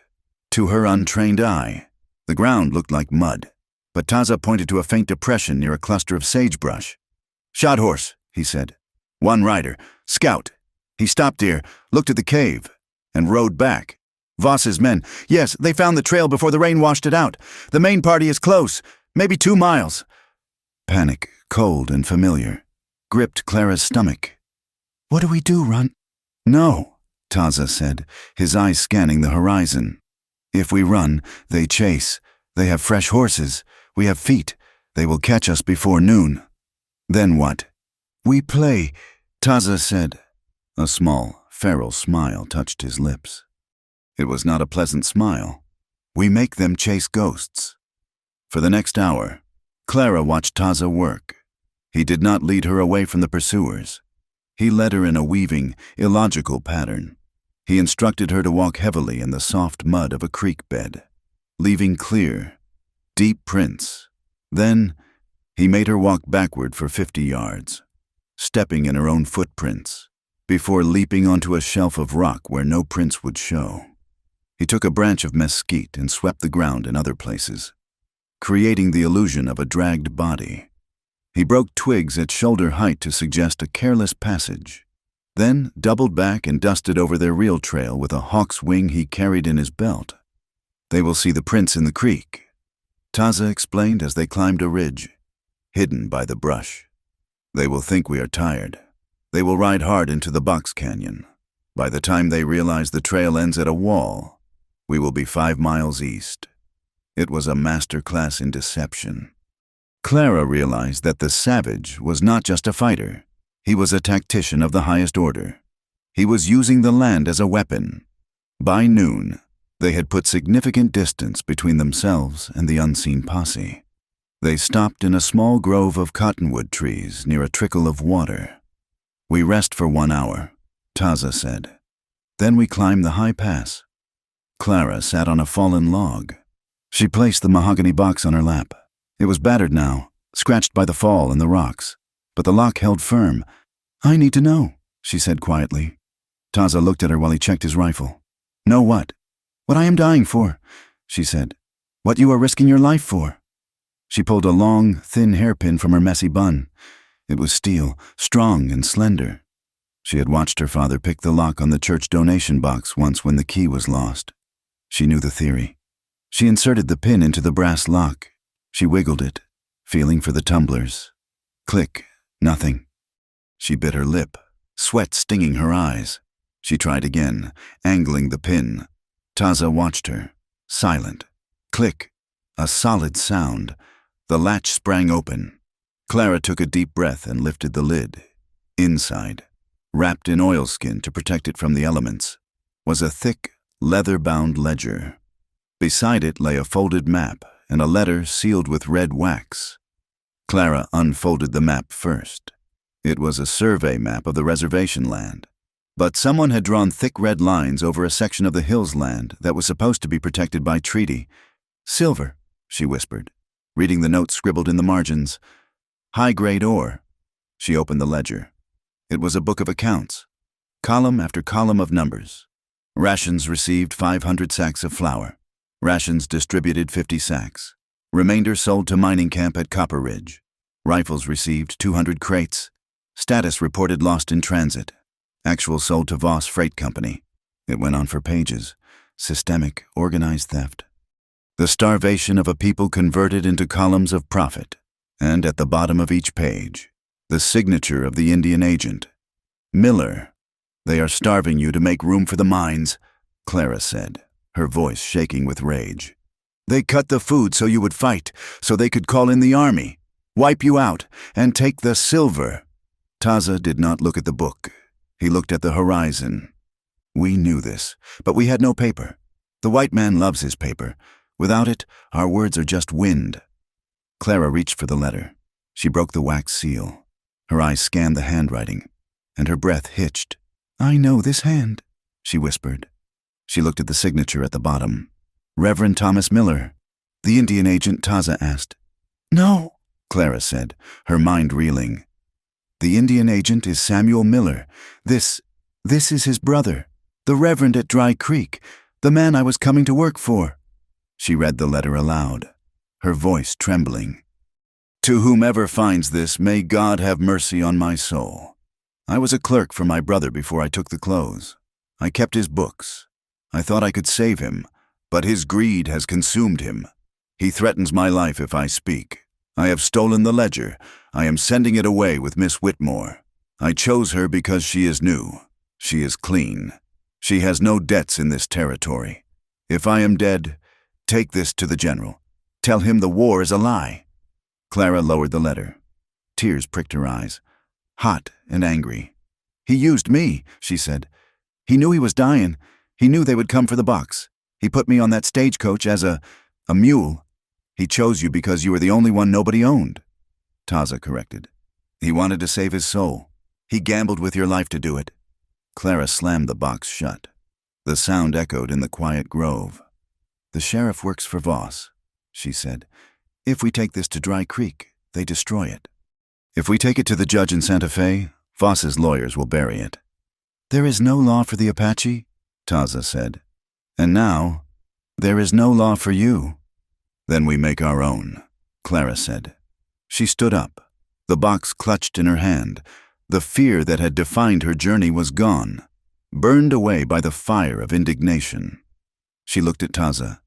To her untrained eye, the ground looked like mud, but Taza pointed to a faint depression near a cluster of sagebrush. "Shot horse," he said. "One rider. Scout." He stopped here, looked at the cave, and rode back. "Voss's men. Yes, they found the trail before the rain washed it out. The main party is close, maybe 2 miles. Panic, cold and familiar, gripped Clara's stomach. "What do we do, run?" "No," Taza said, his eyes scanning the horizon. "If we run, they chase. They have fresh horses. We have feet. They will catch us before noon." "Then what?" "We play," Taza said. A small, feral smile touched his lips. It was not a pleasant smile. "We make them chase ghosts." For the next hour, Clara watched Taza work. He did not lead her away from the pursuers. He led her in a weaving, illogical pattern. He instructed her to walk heavily in the soft mud of a creek bed, leaving clear, deep prints. Then, he made her walk backward for 50 yards, stepping in her own footprints, before leaping onto a shelf of rock where no prints would show. He took a branch of mesquite and swept the ground in other places, creating the illusion of a dragged body. He broke twigs at shoulder height to suggest a careless passage, then doubled back and dusted over their real trail with a hawk's wing he carried in his belt. "They will see the prints in the creek," Taza explained as they climbed a ridge, hidden by the brush. "They will think we are tired. They will ride hard into the box canyon. By the time they realize the trail ends at a wall, we will be 5 miles east." It was a master class in deception. Clara realized that the savage was not just a fighter. He was a tactician of the highest order. He was using the land as a weapon. By noon, They had put significant distance between themselves and the unseen posse. They stopped in a small grove of cottonwood trees near a trickle of water. "We rest for 1 hour," Taza said. "Then we climb the high pass." Clara sat on a fallen log. She placed the mahogany box on her lap. It was battered now, scratched by the fall and the rocks, but the lock held firm. "I need to know," she said quietly. Taza looked at her while he checked his rifle. "Know what?" "What I am dying for," she said. "What you are risking your life for." She pulled a long, thin hairpin from her messy bun. It was steel, strong and slender. She had watched her father pick the lock on the church donation box once when the key was lost. She knew the theory. She inserted the pin into the brass lock. She wiggled it, feeling for the tumblers. Click, nothing. She bit her lip, sweat stinging her eyes. She tried again, angling the pin. Taza watched her, silent. Click, a solid sound. The latch sprang open. Clara took a deep breath and lifted the lid. Inside, wrapped in oilskin to protect it from the elements, was a thick, leather-bound ledger. Beside it lay a folded map and a letter sealed with red wax. Clara unfolded the map first. It was a survey map of the reservation land, but someone had drawn thick red lines over a section of the hills land that was supposed to be protected by treaty. "Silver," she whispered, reading the notes scribbled in the margins. "High-grade ore." She opened the ledger. It was a book of accounts, column after column of numbers. Rations received 500 sacks of flour. Rations distributed 50 sacks. Remainder sold to mining camp at Copper Ridge. Rifles received 200 crates. Status reported lost in transit. Actual sold to Voss Freight Company. It went on for pages. Systemic, organized theft. The starvation of a people converted into columns of profit. And at the bottom of each page, the signature of the Indian agent. "Miller. They are starving you to make room for the mines," Clara said, her voice shaking with rage. "They cut the food so you would fight, so they could call in the army, wipe you out, and take the silver." Taza did not look at the book. He looked at the horizon. "We knew this, but we had no paper. The white man loves his paper. Without it, our words are just wind." Clara reached for the letter. She broke the wax seal. Her eyes scanned the handwriting, and her breath hitched. "I know this hand," she whispered. She looked at the signature at the bottom. "Reverend Thomas Miller." The Indian agent, Taza asked. "No," Clara said, her mind reeling. "The Indian agent is Samuel Miller. This is his brother, the Reverend at Dry Creek, the man I was coming to work for." She read the letter aloud, her voice trembling. "To whomever finds this, may God have mercy on my soul. I was a clerk for my brother before I took the clothes. I kept his books. I thought I could save him, but his greed has consumed him. He threatens my life if I speak. I have stolen the ledger. I am sending it away with Miss Whitmore. I chose her because she is new. She is clean. She has no debts in this territory. If I am dead, take this to the general. Tell him the war is a lie." Clara lowered the letter. Tears pricked her eyes, hot and angry. "He used me," she said. "He knew he was dying. He knew they would come for the box. He put me on that stagecoach as a mule. He chose you because you were the only one nobody owned." Taza corrected. "He wanted to save his soul. He gambled with your life to do it." Clara slammed the box shut. The sound echoed in the quiet grove. "The sheriff works for Voss," she said. "If we take this to Dry Creek, they destroy it. If we take it to the judge in Santa Fe, Voss's lawyers will bury it." "There is no law for the Apache," Taza said. "And now, there is no law for you." "Then we make our own," Clara said. She stood up, the box clutched in her hand. The fear that had defined her journey was gone, burned away by the fire of indignation. She looked at Taza.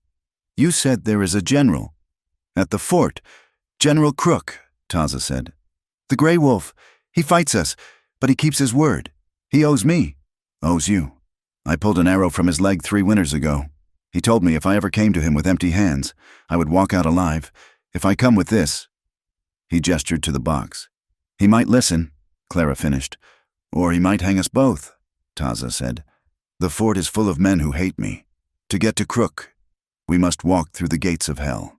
"You said there is a general." "At the fort. General Crook," Taza said. "The Grey Wolf. He fights us, but he keeps his word. He owes me." "Owes you. I pulled an arrow from his leg 3 winters ago. He told me if I ever came to him with empty hands, I would walk out alive. If I come with this—" He gestured to the box. "He might listen," Clara finished. "Or he might hang us both," Taza said. "The fort is full of men who hate me. To get to Crook, we must walk through the gates of hell.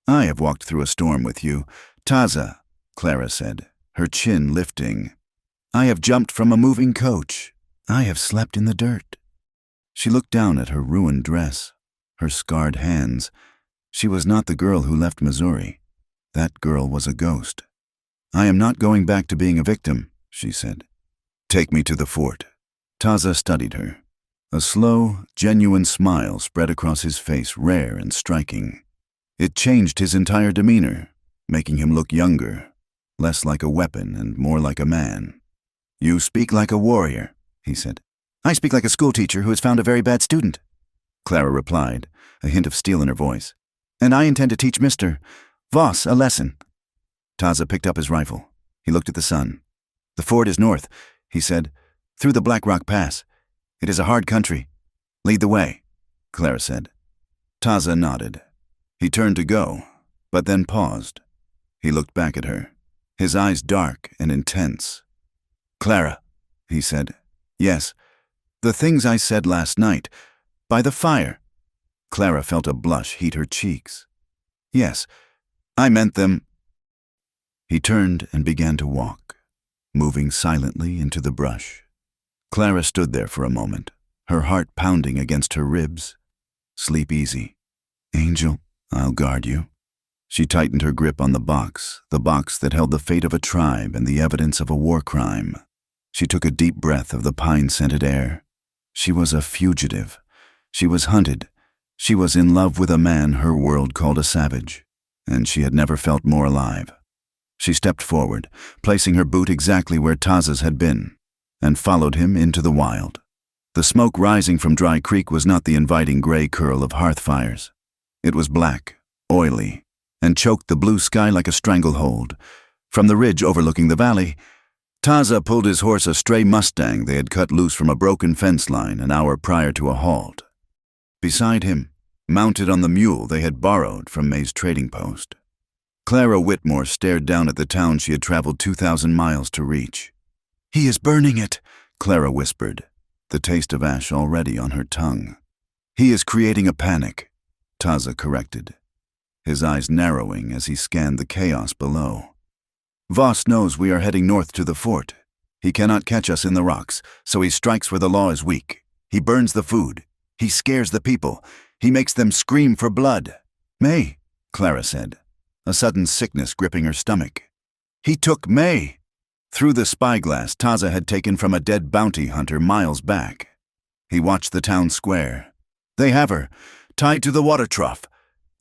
I have walked through a storm with you, Taza, Clara said, her chin lifting. I have jumped from a moving coach. I have slept in the dirt. She looked down at her ruined dress, her scarred hands. She was not the girl who left Missouri. That girl was a ghost. I am not going back to being a victim, she said. Take me to the fort. Taza studied her. A slow, genuine smile spread across his face, rare and striking. It changed his entire demeanor, making him look younger, less like a weapon and more like a man. You speak like a warrior, he said. I speak like a schoolteacher who has found a very bad student, Clara replied, a hint of steel in her voice. And I intend to teach Mr. Voss a lesson. Taza picked up his rifle. He looked at the sun. The fort is north, he said, through the Black Rock Pass. It is a hard country. Lead the way, Clara said. Taza nodded. He turned to go, but then paused. He looked back at her, his eyes dark and intense. Clara, he said. Yes, the things I said last night, by the fire. Clara felt a blush heat her cheeks. Yes, I meant them. He turned and began to walk, moving silently into the brush. Clara stood there for a moment, her heart pounding against her ribs. Sleep easy. Angel, I'll guard you. She tightened her grip on the box that held the fate of a tribe and the evidence of a war crime. She took a deep breath of the pine-scented air. She was a fugitive. She was hunted. She was in love with a man her world called a savage, and she had never felt more alive. She stepped forward, placing her boot exactly where Taza's had been, and followed him into the wild. The smoke rising from Dry Creek was not the inviting gray curl of hearth fires. It was black, oily, and choked the blue sky like a stranglehold. From the ridge overlooking the valley, Taza pulled his horse, a stray Mustang they had cut loose from a broken fence line an hour prior to a halt. Beside him, mounted on the mule they had borrowed from May's trading post, Clara Whitmore stared down at the town she had traveled 2,000 miles to reach. He is burning it, Clara whispered, the taste of ash already on her tongue. He is creating a panic, Taza corrected, his eyes narrowing as he scanned the chaos below. Voss knows we are heading north to the fort. He cannot catch us in the rocks, so he strikes where the law is weak. He burns the food. He scares the people. He makes them scream for blood. May, Clara said, a sudden sickness gripping her stomach. He took May. Through the spyglass Taza had taken from a dead bounty hunter miles back. He watched the town square. They have her, tied to the water trough.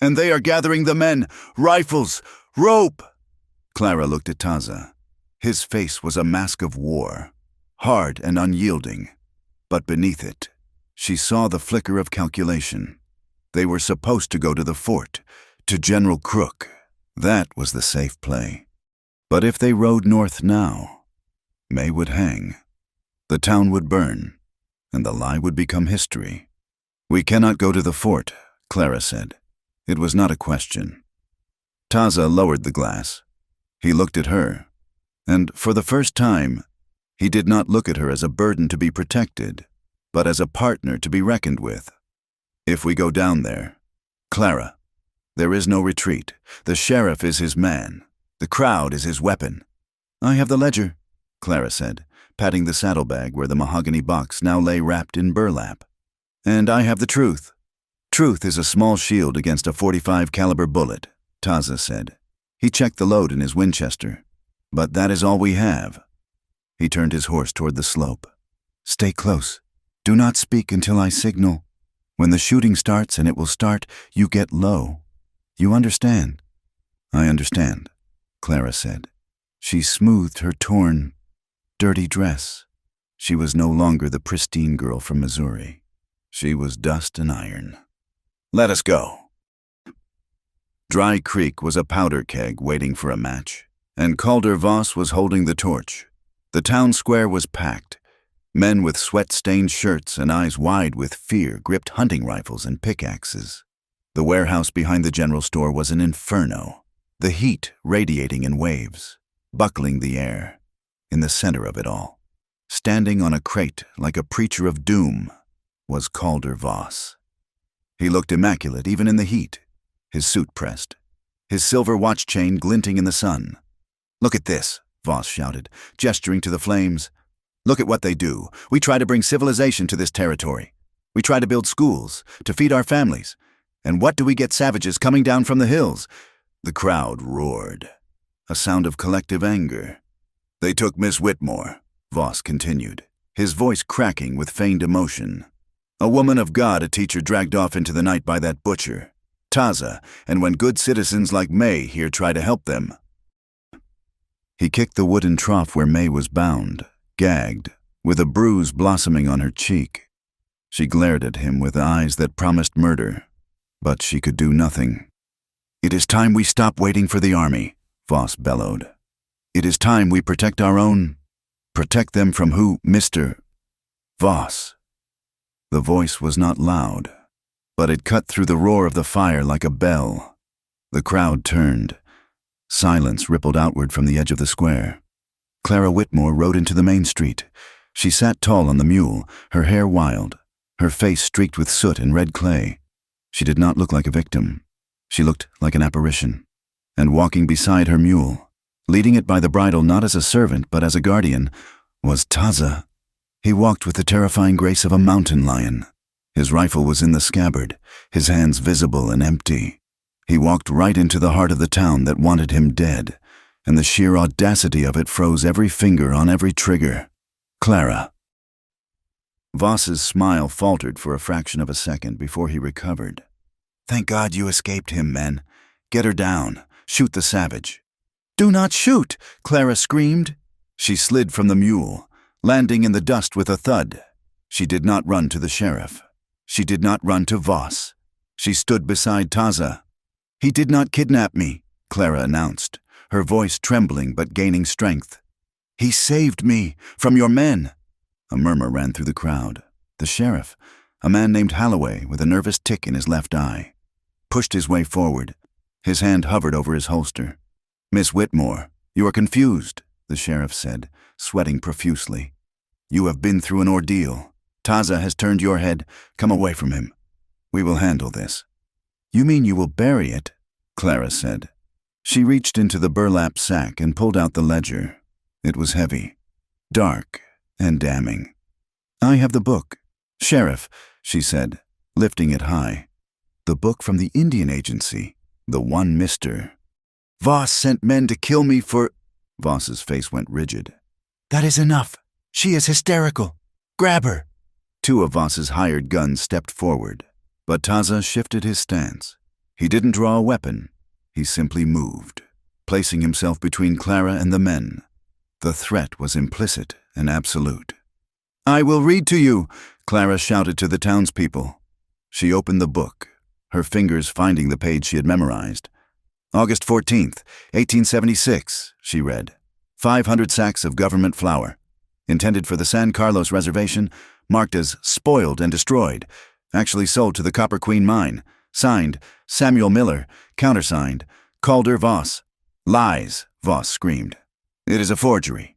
And they are gathering the men, rifles, rope. Clara looked at Taza. His face was a mask of war, hard and unyielding. But beneath it, she saw the flicker of calculation. They were supposed to go to the fort, to General Crook. That was the safe play. But if they rode north now, May would hang. The town would burn, and the lie would become history. We cannot go to the fort, Clara said. It was not a question. Taza lowered the glass. He looked at her, and for the first time, he did not look at her as a burden to be protected, but as a partner to be reckoned with. If we go down there, Clara, there is no retreat. The sheriff is his man. The crowd is his weapon. I have the ledger, Clara said, patting the saddlebag where the mahogany box now lay wrapped in burlap. And I have the truth. Truth is a small shield against a .45 caliber bullet, Taza said. He checked the load in his Winchester. But that is all we have. He turned his horse toward the slope. Stay close. Do not speak until I signal. When the shooting starts, and it will start, you get low. You understand? I understand, Clara said. She smoothed her torn, dirty dress. She was no longer the pristine girl from Missouri. She was dust and iron. Let us go. Dry Creek was a powder keg waiting for a match, and Calder Voss was holding the torch. The town square was packed. Men with sweat-stained shirts and eyes wide with fear gripped hunting rifles and pickaxes. The warehouse behind the general store was an inferno, the heat radiating in waves, buckling the air. In the center of it all, standing on a crate like a preacher of doom, was Calder Voss. He looked immaculate even in the heat, his suit pressed, his silver watch chain glinting in the sun. "Look at this," Voss shouted, gesturing to the flames. "Look at what they do. We try to bring civilization to this territory. We try to build schools, to feed our families. And what do we get? Savages coming down from the hills." The crowd roared, a sound of collective anger. "They took Miss Whitmore," Voss continued, his voice cracking with feigned emotion. "A woman of God, a teacher dragged off into the night by that butcher, Taza, and when good citizens like May here try to help them." He kicked the wooden trough where May was bound, gagged, with a bruise blossoming on her cheek. She glared at him with eyes that promised murder, but she could do nothing. "It is time we stop waiting for the army," Voss bellowed. "It is time we protect our own. Protect them from who, Mr. Voss?" The voice was not loud, but it cut through the roar of the fire like a bell. The crowd turned. Silence rippled outward from the edge of the square. Clara Whitmore rode into the main street. She sat tall on the mule, her hair wild, her face streaked with soot and red clay. She did not look like a victim. She looked like an apparition. And walking beside her mule, leading it by the bridle not as a servant but as a guardian, was Taza. He walked with the terrifying grace of a mountain lion. His rifle was in the scabbard, his hands visible and empty. He walked right into the heart of the town that wanted him dead, and the sheer audacity of it froze every finger on every trigger. Clara. Voss's smile faltered for a fraction of a second before he recovered. "Thank God you escaped him, men. Get her down. Shoot the savage." "Do not shoot!" Clara screamed. She slid from the mule, landing in the dust with a thud. She did not run to the sheriff. She did not run to Voss. She stood beside Taza. "He did not kidnap me," Clara announced, her voice trembling but gaining strength. "He saved me from your men." A murmur ran through the crowd. The sheriff, a man named Holloway with a nervous tick in his left eye, pushed his way forward. His hand hovered over his holster. "Miss Whitmore, you are confused," the sheriff said, sweating profusely. "You have been through an ordeal. Taza has turned your head. Come away from him. We will handle this." "You mean you will bury it?" Clara said. She reached into the burlap sack and pulled out the ledger. It was heavy, dark, and damning. "I have the book. Sheriff," she said, lifting it high. "The book from the Indian agency. The one Mr. Voss sent men to kill me for—" Voss's face went rigid. "That is enough. She is hysterical. Grab her." Two of Voss's hired guns stepped forward, but Taza shifted his stance. He didn't draw a weapon. He simply moved, placing himself between Clara and the men. The threat was implicit and absolute. "I will read to you," Clara shouted to the townspeople. She opened the book, her fingers finding the page she had memorized. "August 14th, 1876, she read. 500 sacks of government flour, intended for the San Carlos Reservation, marked as spoiled and destroyed, actually sold to the Copper Queen Mine. Signed, Samuel Miller, countersigned, Calder Voss." "Lies," Voss screamed. "It is a forgery."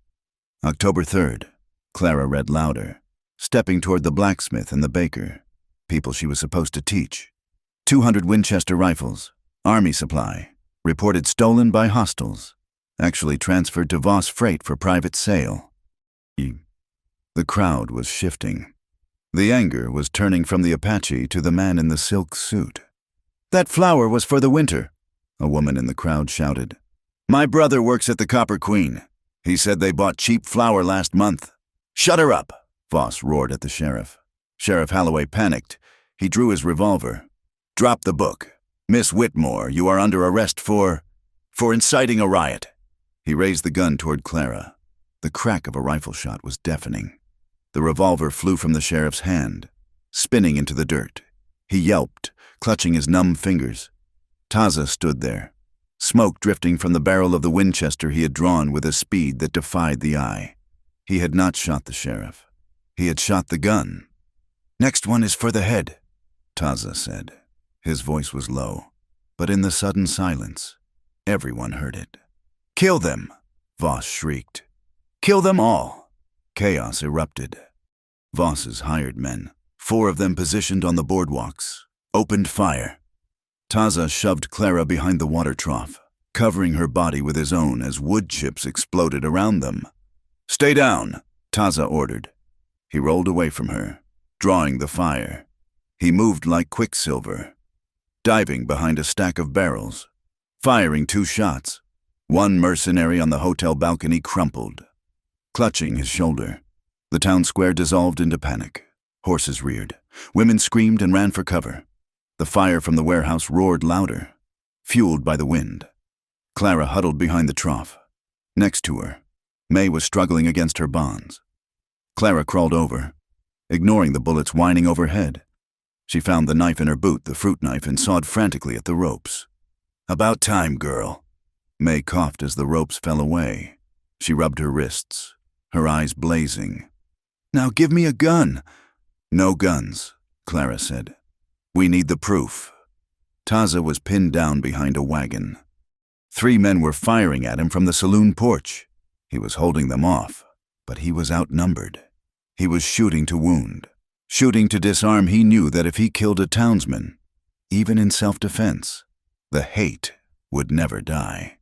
October 3rd, Clara read louder, stepping toward the blacksmith and the baker, people she was supposed to teach. 200 Winchester rifles, army supply, reported stolen by hostiles, actually transferred to Voss Freight for private sale. The crowd was shifting. The anger was turning from the Apache to the man in the silk suit. "That flour was for the winter," a woman in the crowd shouted. "My brother works at the Copper Queen. He said they bought cheap flour last month." "Shut her up," Voss roared at the sheriff. Sheriff Holloway panicked. He drew his revolver. "Drop the book. Miss Whitmore, you are under arrest for inciting a riot." He raised the gun toward Clara. The crack of a rifle shot was deafening. The revolver flew from the sheriff's hand, spinning into the dirt. He yelped, clutching his numb fingers. Taza stood there, smoke drifting from the barrel of the Winchester he had drawn with a speed that defied the eye. He had not shot the sheriff. He had shot the gun. "Next one is for the head," Taza said. His voice was low, but in the sudden silence, everyone heard it. "Kill them," Voss shrieked. "Kill them all." Chaos erupted. Voss's hired men, 4 of them positioned on the boardwalks, opened fire. Taza shoved Clara behind the water trough, covering her body with his own as wood chips exploded around them. "Stay down," Taza ordered. He rolled away from her, drawing the fire. He moved like quicksilver, diving behind a stack of barrels, firing 2 shots. One mercenary on the hotel balcony crumpled, clutching his shoulder. The town square dissolved into panic. Horses reared. Women screamed and ran for cover. The fire from the warehouse roared louder, fueled by the wind. Clara huddled behind the trough. Next to her, May was struggling against her bonds. Clara crawled over, ignoring the bullets whining overhead. She found the knife in her boot, the fruit knife, and sawed frantically at the ropes. "About time, girl." May coughed as the ropes fell away. She rubbed her wrists, her eyes blazing. "Now give me a gun." "No guns," Clara said. "We need the proof." Taza was pinned down behind a wagon. 3 men were firing at him from the saloon porch. He was holding them off, but he was outnumbered. He was shooting to wound, shooting to disarm. He knew that if he killed a townsman, even in self-defense, the hate would never die.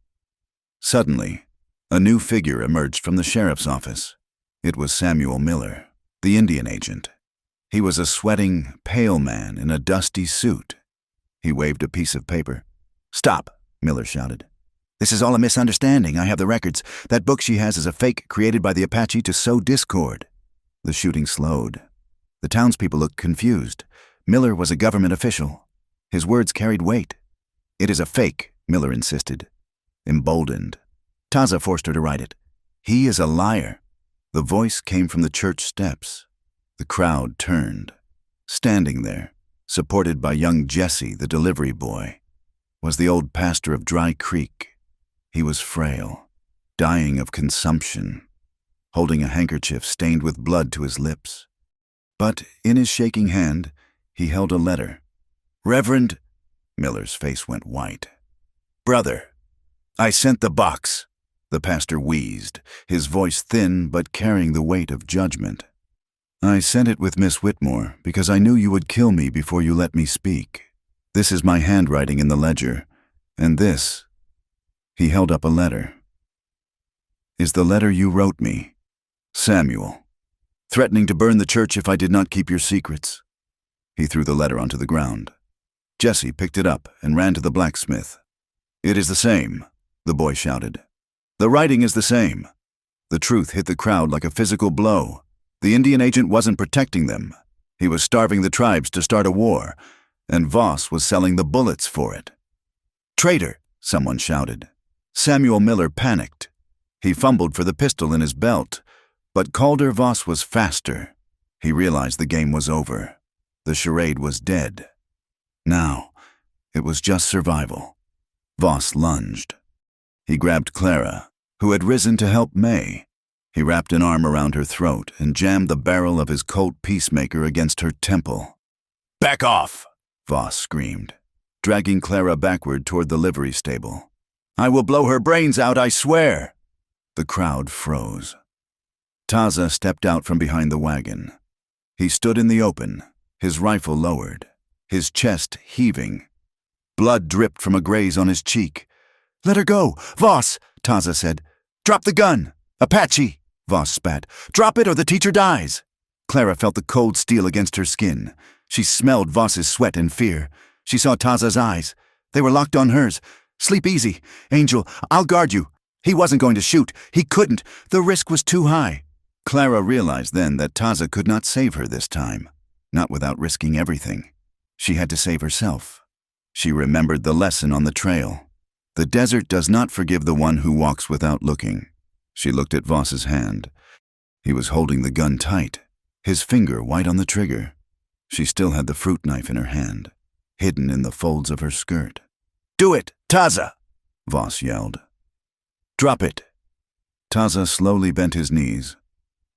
Suddenly, a new figure emerged from the sheriff's office. It was Samuel Miller, the Indian agent. He was a sweating, pale man in a dusty suit. He waved a piece of paper. "Stop," Miller shouted. "This is all a misunderstanding. I have the records. That book she has is a fake created by the Apache to sow discord." The shooting slowed. The townspeople looked confused. Miller was a government official. His words carried weight. "It is a fake," Miller insisted. Emboldened, Taza forced her to write it. "He is a liar." The voice came from the church steps. The crowd turned. Standing there, supported by young Jesse, the delivery boy, was the old pastor of Dry Creek. He was frail, dying of consumption, holding a handkerchief stained with blood to his lips. But in his shaking hand, he held a letter. "Reverend," Miller's face went white. "Brother, I sent the box," the pastor wheezed, his voice thin but carrying the weight of judgment. "I sent it with Miss Whitmore because I knew you would kill me before you let me speak. This is my handwriting in the ledger, and this," he held up a letter, "is the letter you wrote me, Samuel, threatening to burn the church if I did not keep your secrets." He threw the letter onto the ground. Jesse picked it up and ran to the blacksmith. "It is the same," the boy shouted. "The writing is the same." The truth hit the crowd like a physical blow. The Indian agent wasn't protecting them. He was starving the tribes to start a war, and Voss was selling the bullets for it. "Traitor!" someone shouted. Samuel Miller panicked. He fumbled for the pistol in his belt, but Calder Voss was faster. He realized the game was over. The charade was dead. Now, it was just survival. Voss lunged. He grabbed Clara, who had risen to help May. He wrapped an arm around her throat and jammed the barrel of his Colt Peacemaker against her temple. "Back off!" Voss screamed, dragging Clara backward toward the livery stable. "I will blow her brains out, I swear!" The crowd froze. Taza stepped out from behind the wagon. He stood in the open, his rifle lowered, his chest heaving. Blood dripped from a graze on his cheek. "Let her go! Voss!" Taza said. "Drop the gun! Apache!" Voss spat. "Drop it or the teacher dies!" Clara felt the cold steel against her skin. She smelled Voss's sweat and fear. She saw Taza's eyes. They were locked on hers. "Sleep easy. Angel, I'll guard you." He wasn't going to shoot. He couldn't. The risk was too high. Clara realized then that Taza could not save her this time, not without risking everything. She had to save herself. She remembered the lesson on the trail. The desert does not forgive the one who walks without looking. She looked at Voss's hand. He was holding the gun tight, his finger white on the trigger. She still had the fruit knife in her hand, hidden in the folds of her skirt. "Do it, Taza!" Voss yelled. "Drop it." Taza slowly bent his knees,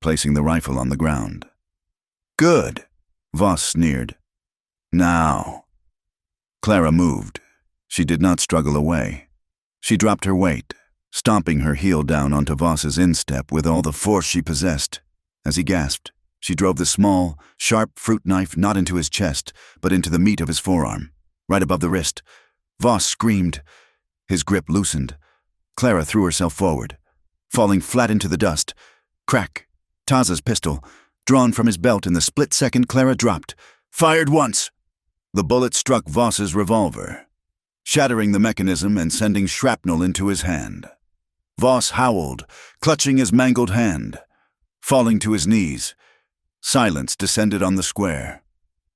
placing the rifle on the ground. "Good," Voss sneered. "Now." Clara moved. She did not struggle away. She dropped her weight, stomping her heel down onto Voss's instep with all the force she possessed. As he gasped, She drove the small, sharp fruit knife not into his chest, but into the meat of his forearm, right above the wrist. Voss screamed. His grip loosened. Clara threw herself forward, falling flat into the dust. Crack! Taza's pistol, drawn from his belt in the split second Clara dropped, fired once. The bullet struck Voss's revolver, shattering the mechanism and sending shrapnel into his hand. Voss howled, clutching his mangled hand. Falling to his knees, silence descended on the square.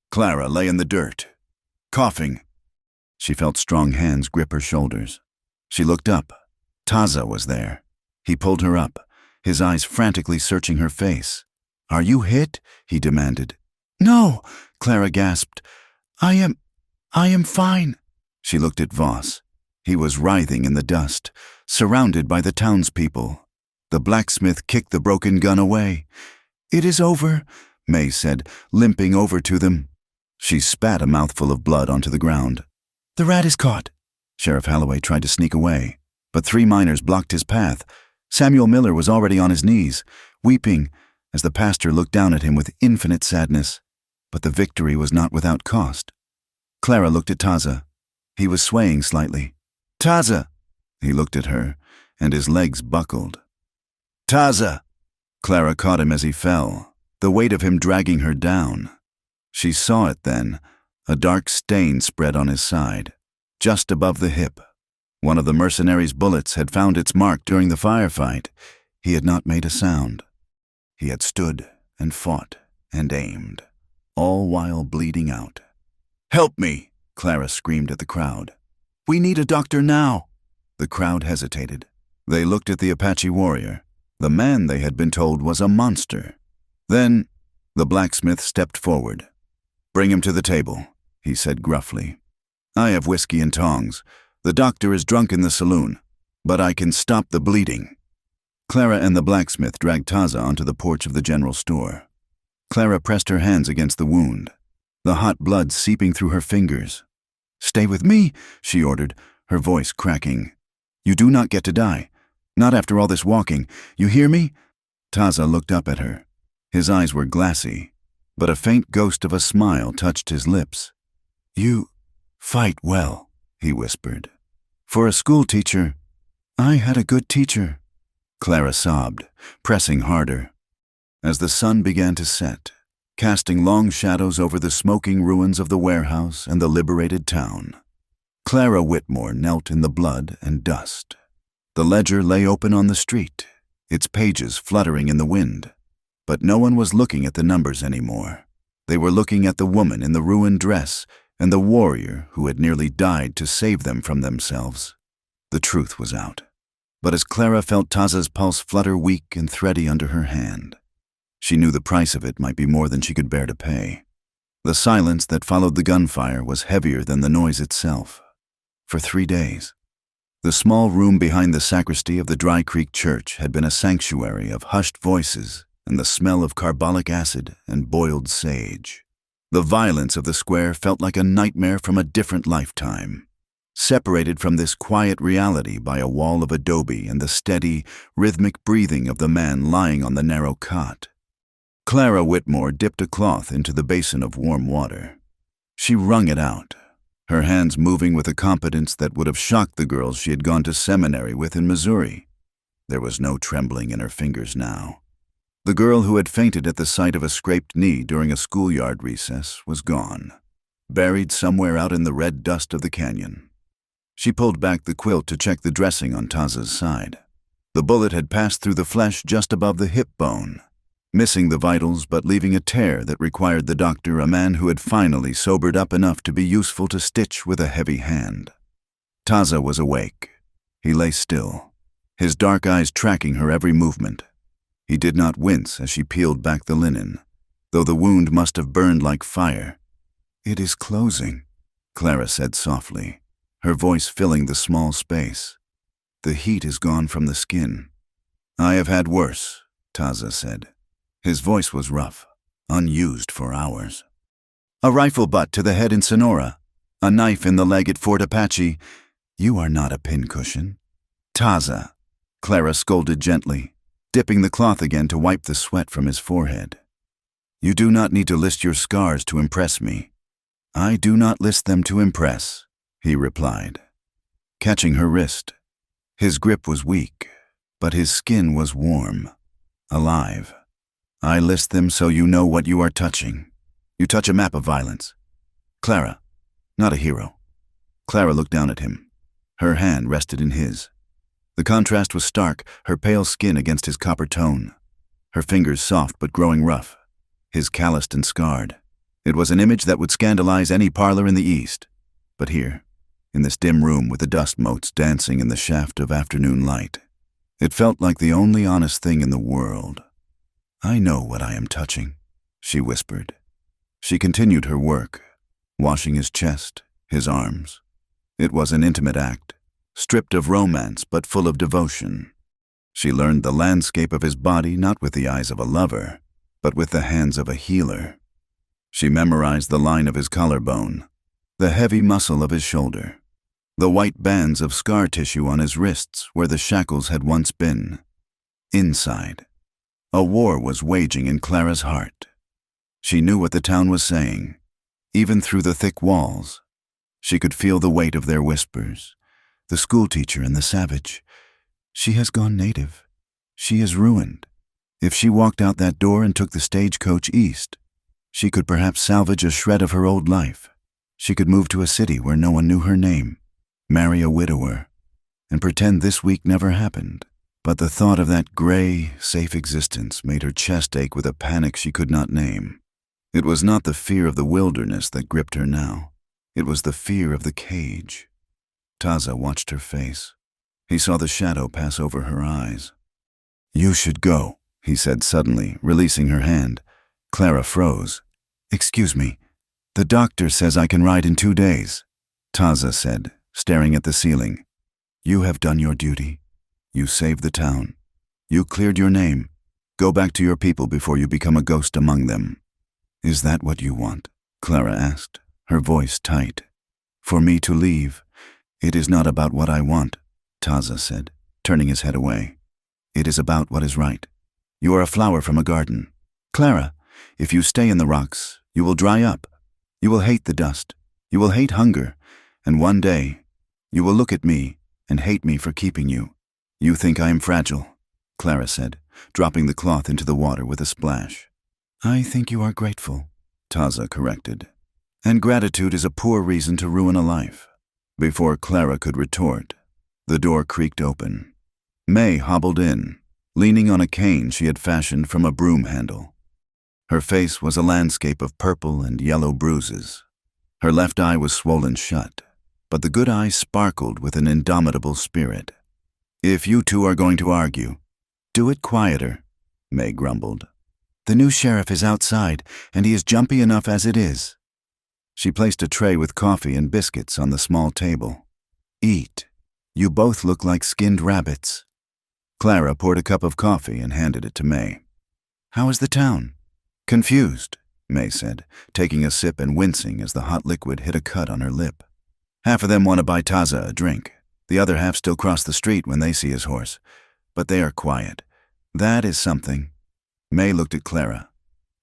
Clara lay in the dirt, coughing. She felt strong hands grip her shoulders. She looked up. Taza was there. He pulled her up, his eyes frantically searching her face. "Are you hit?" he demanded. "No," Clara gasped. I am fine." She looked at Voss. He was writhing in the dust, surrounded by the townspeople. The blacksmith kicked the broken gun away. "It is over," May said, limping over to them. She spat a mouthful of blood onto the ground. "The rat is caught." Sheriff Halloway tried to sneak away, but 3 miners blocked his path. Samuel Miller was already on his knees, weeping, as the pastor looked down at him with infinite sadness. But the victory was not without cost. Clara looked at Taza. He was swaying slightly. "Taza!" He looked at her, and his legs buckled. "Taza!" Clara caught him as he fell, the weight of him dragging her down. She saw it then, a dark stain spread on his side, just above the hip. One of the mercenaries' bullets had found its mark during the firefight. He had not made a sound. He had stood and fought and aimed, all while bleeding out. "Help me!" Clara screamed at the crowd. "We need a doctor now!" The crowd hesitated. They looked at the Apache warrior. The man, they had been told, was a monster. Then the blacksmith stepped forward. "Bring him to the table," he said gruffly. "I have whiskey and tongs. The doctor is drunk in the saloon, but I can stop the bleeding." Clara and the blacksmith dragged Taza onto the porch of the general store. Clara pressed her hands against the wound, the hot blood seeping through her fingers. "Stay with me," she ordered, her voice cracking. "You do not get to die. Not after all this walking. You hear me?" Taza looked up at her. His eyes were glassy, but a faint ghost of a smile touched his lips. "You fight well," he whispered. "For a school teacher, I had a good teacher." Clara sobbed, pressing harder. As the sun began to set, casting long shadows over the smoking ruins of the warehouse and the liberated town, Clara Whitmore knelt in the blood and dust. The ledger lay open on the street, its pages fluttering in the wind. But no one was looking at the numbers anymore. They were looking at the woman in the ruined dress and the warrior who had nearly died to save them from themselves. The truth was out. But as Clara felt Taza's pulse flutter weak and thready under her hand, she knew the price of it might be more than she could bear to pay. The silence that followed the gunfire was heavier than the noise itself. For 3 days, the small room behind the sacristy of the Dry Creek Church had been a sanctuary of hushed voices and the smell of carbolic acid and boiled sage. The violence of the square felt like a nightmare from a different lifetime, separated from this quiet reality by a wall of adobe and the steady, rhythmic breathing of the man lying on the narrow cot. Clara Whitmore dipped a cloth into the basin of warm water. She wrung it out, her hands moving with a competence that would have shocked the girls she had gone to seminary with in Missouri. There was no trembling in her fingers now. The girl who had fainted at the sight of a scraped knee during a schoolyard recess was gone, buried somewhere out in the red dust of the canyon. She pulled back the quilt to check the dressing on Taza's side. The bullet had passed through the flesh just above the hip bone, missing the vitals but leaving a tear that required the doctor, a man who had finally sobered up enough to be useful to stitch with a heavy hand. Taza was awake. He lay still, his dark eyes tracking her every movement. He did not wince as she peeled back the linen, though the wound must have burned like fire. "It is closing," Clara said softly, her voice filling the small space. "The heat is gone from the skin." "I have had worse," Taza said. His voice was rough, unused for hours. "A rifle butt to the head in Sonora, a knife in the leg at Fort Apache. You are not a pincushion." "Taza," Clara scolded gently, dipping the cloth again to wipe the sweat from his forehead. You do not need to list your scars to impress me. I do not list them to impress, he replied, catching her wrist. His grip was weak, but his skin was warm, alive. I list them so you know what you are touching. You touch a map of violence. Clara, not a hero. Clara looked down at him. Her hand rested in his. The contrast was stark, her pale skin against his copper tone. Her fingers soft but growing rough, his calloused and scarred. It was an image that would scandalize any parlor in the East. But here, in this dim room with the dust motes dancing in the shaft of afternoon light, it felt like the only honest thing in the world. I know what I am touching, she whispered. She continued her work, washing his chest, his arms. It was an intimate act, stripped of romance but full of devotion. She learned the landscape of his body not with the eyes of a lover, but with the hands of a healer. She memorized the line of his collarbone, the heavy muscle of his shoulder, the white bands of scar tissue on his wrists where the shackles had once been. Inside, a war was waging in Clara's heart. She knew what the town was saying, even through the thick walls. She could feel the weight of their whispers, the schoolteacher and the savage. She has gone native. She is ruined. If she walked out that door and took the stagecoach east, she could perhaps salvage a shred of her old life. She could move to a city where no one knew her name, marry a widower, and pretend this week never happened. But the thought of that gray, safe existence made her chest ache with a panic she could not name. It was not the fear of the wilderness that gripped her now. It was the fear of the cage. Taza watched her face. He saw the shadow pass over her eyes. You should go, he said suddenly, releasing her hand. Clara froze. Excuse me. The doctor says I can ride in 2 days, Taza said, staring at the ceiling. You have done your duty. You saved the town. You cleared your name. Go back to your people before you become a ghost among them. Is that what you want? Clara asked, her voice tight. For me to leave, it is not about what I want, Taza said, turning his head away. It is about what is right. You are a flower from a garden. Clara, if you stay in the rocks, you will dry up. You will hate the dust. You will hate hunger. And one day, you will look at me and hate me for keeping you. You think I am fragile, Clara said, dropping the cloth into the water with a splash. I think you are grateful, Taza corrected. And gratitude is a poor reason to ruin a life. Before Clara could retort, the door creaked open. May hobbled in, leaning on a cane she had fashioned from a broom handle. Her face was a landscape of purple and yellow bruises. Her left eye was swollen shut, but the good eye sparkled with an indomitable spirit. If you two are going to argue, do it quieter, May grumbled. The new sheriff is outside, and he is jumpy enough as it is. She placed a tray with coffee and biscuits on the small table. Eat. You both look like skinned rabbits. Clara poured a cup of coffee and handed it to May. How is the town? Confused, May said, taking a sip and wincing as the hot liquid hit a cut on her lip. Half of them want to buy Taza a drink. The other half still cross the street when they see his horse. But they are quiet. That is something. May looked at Clara.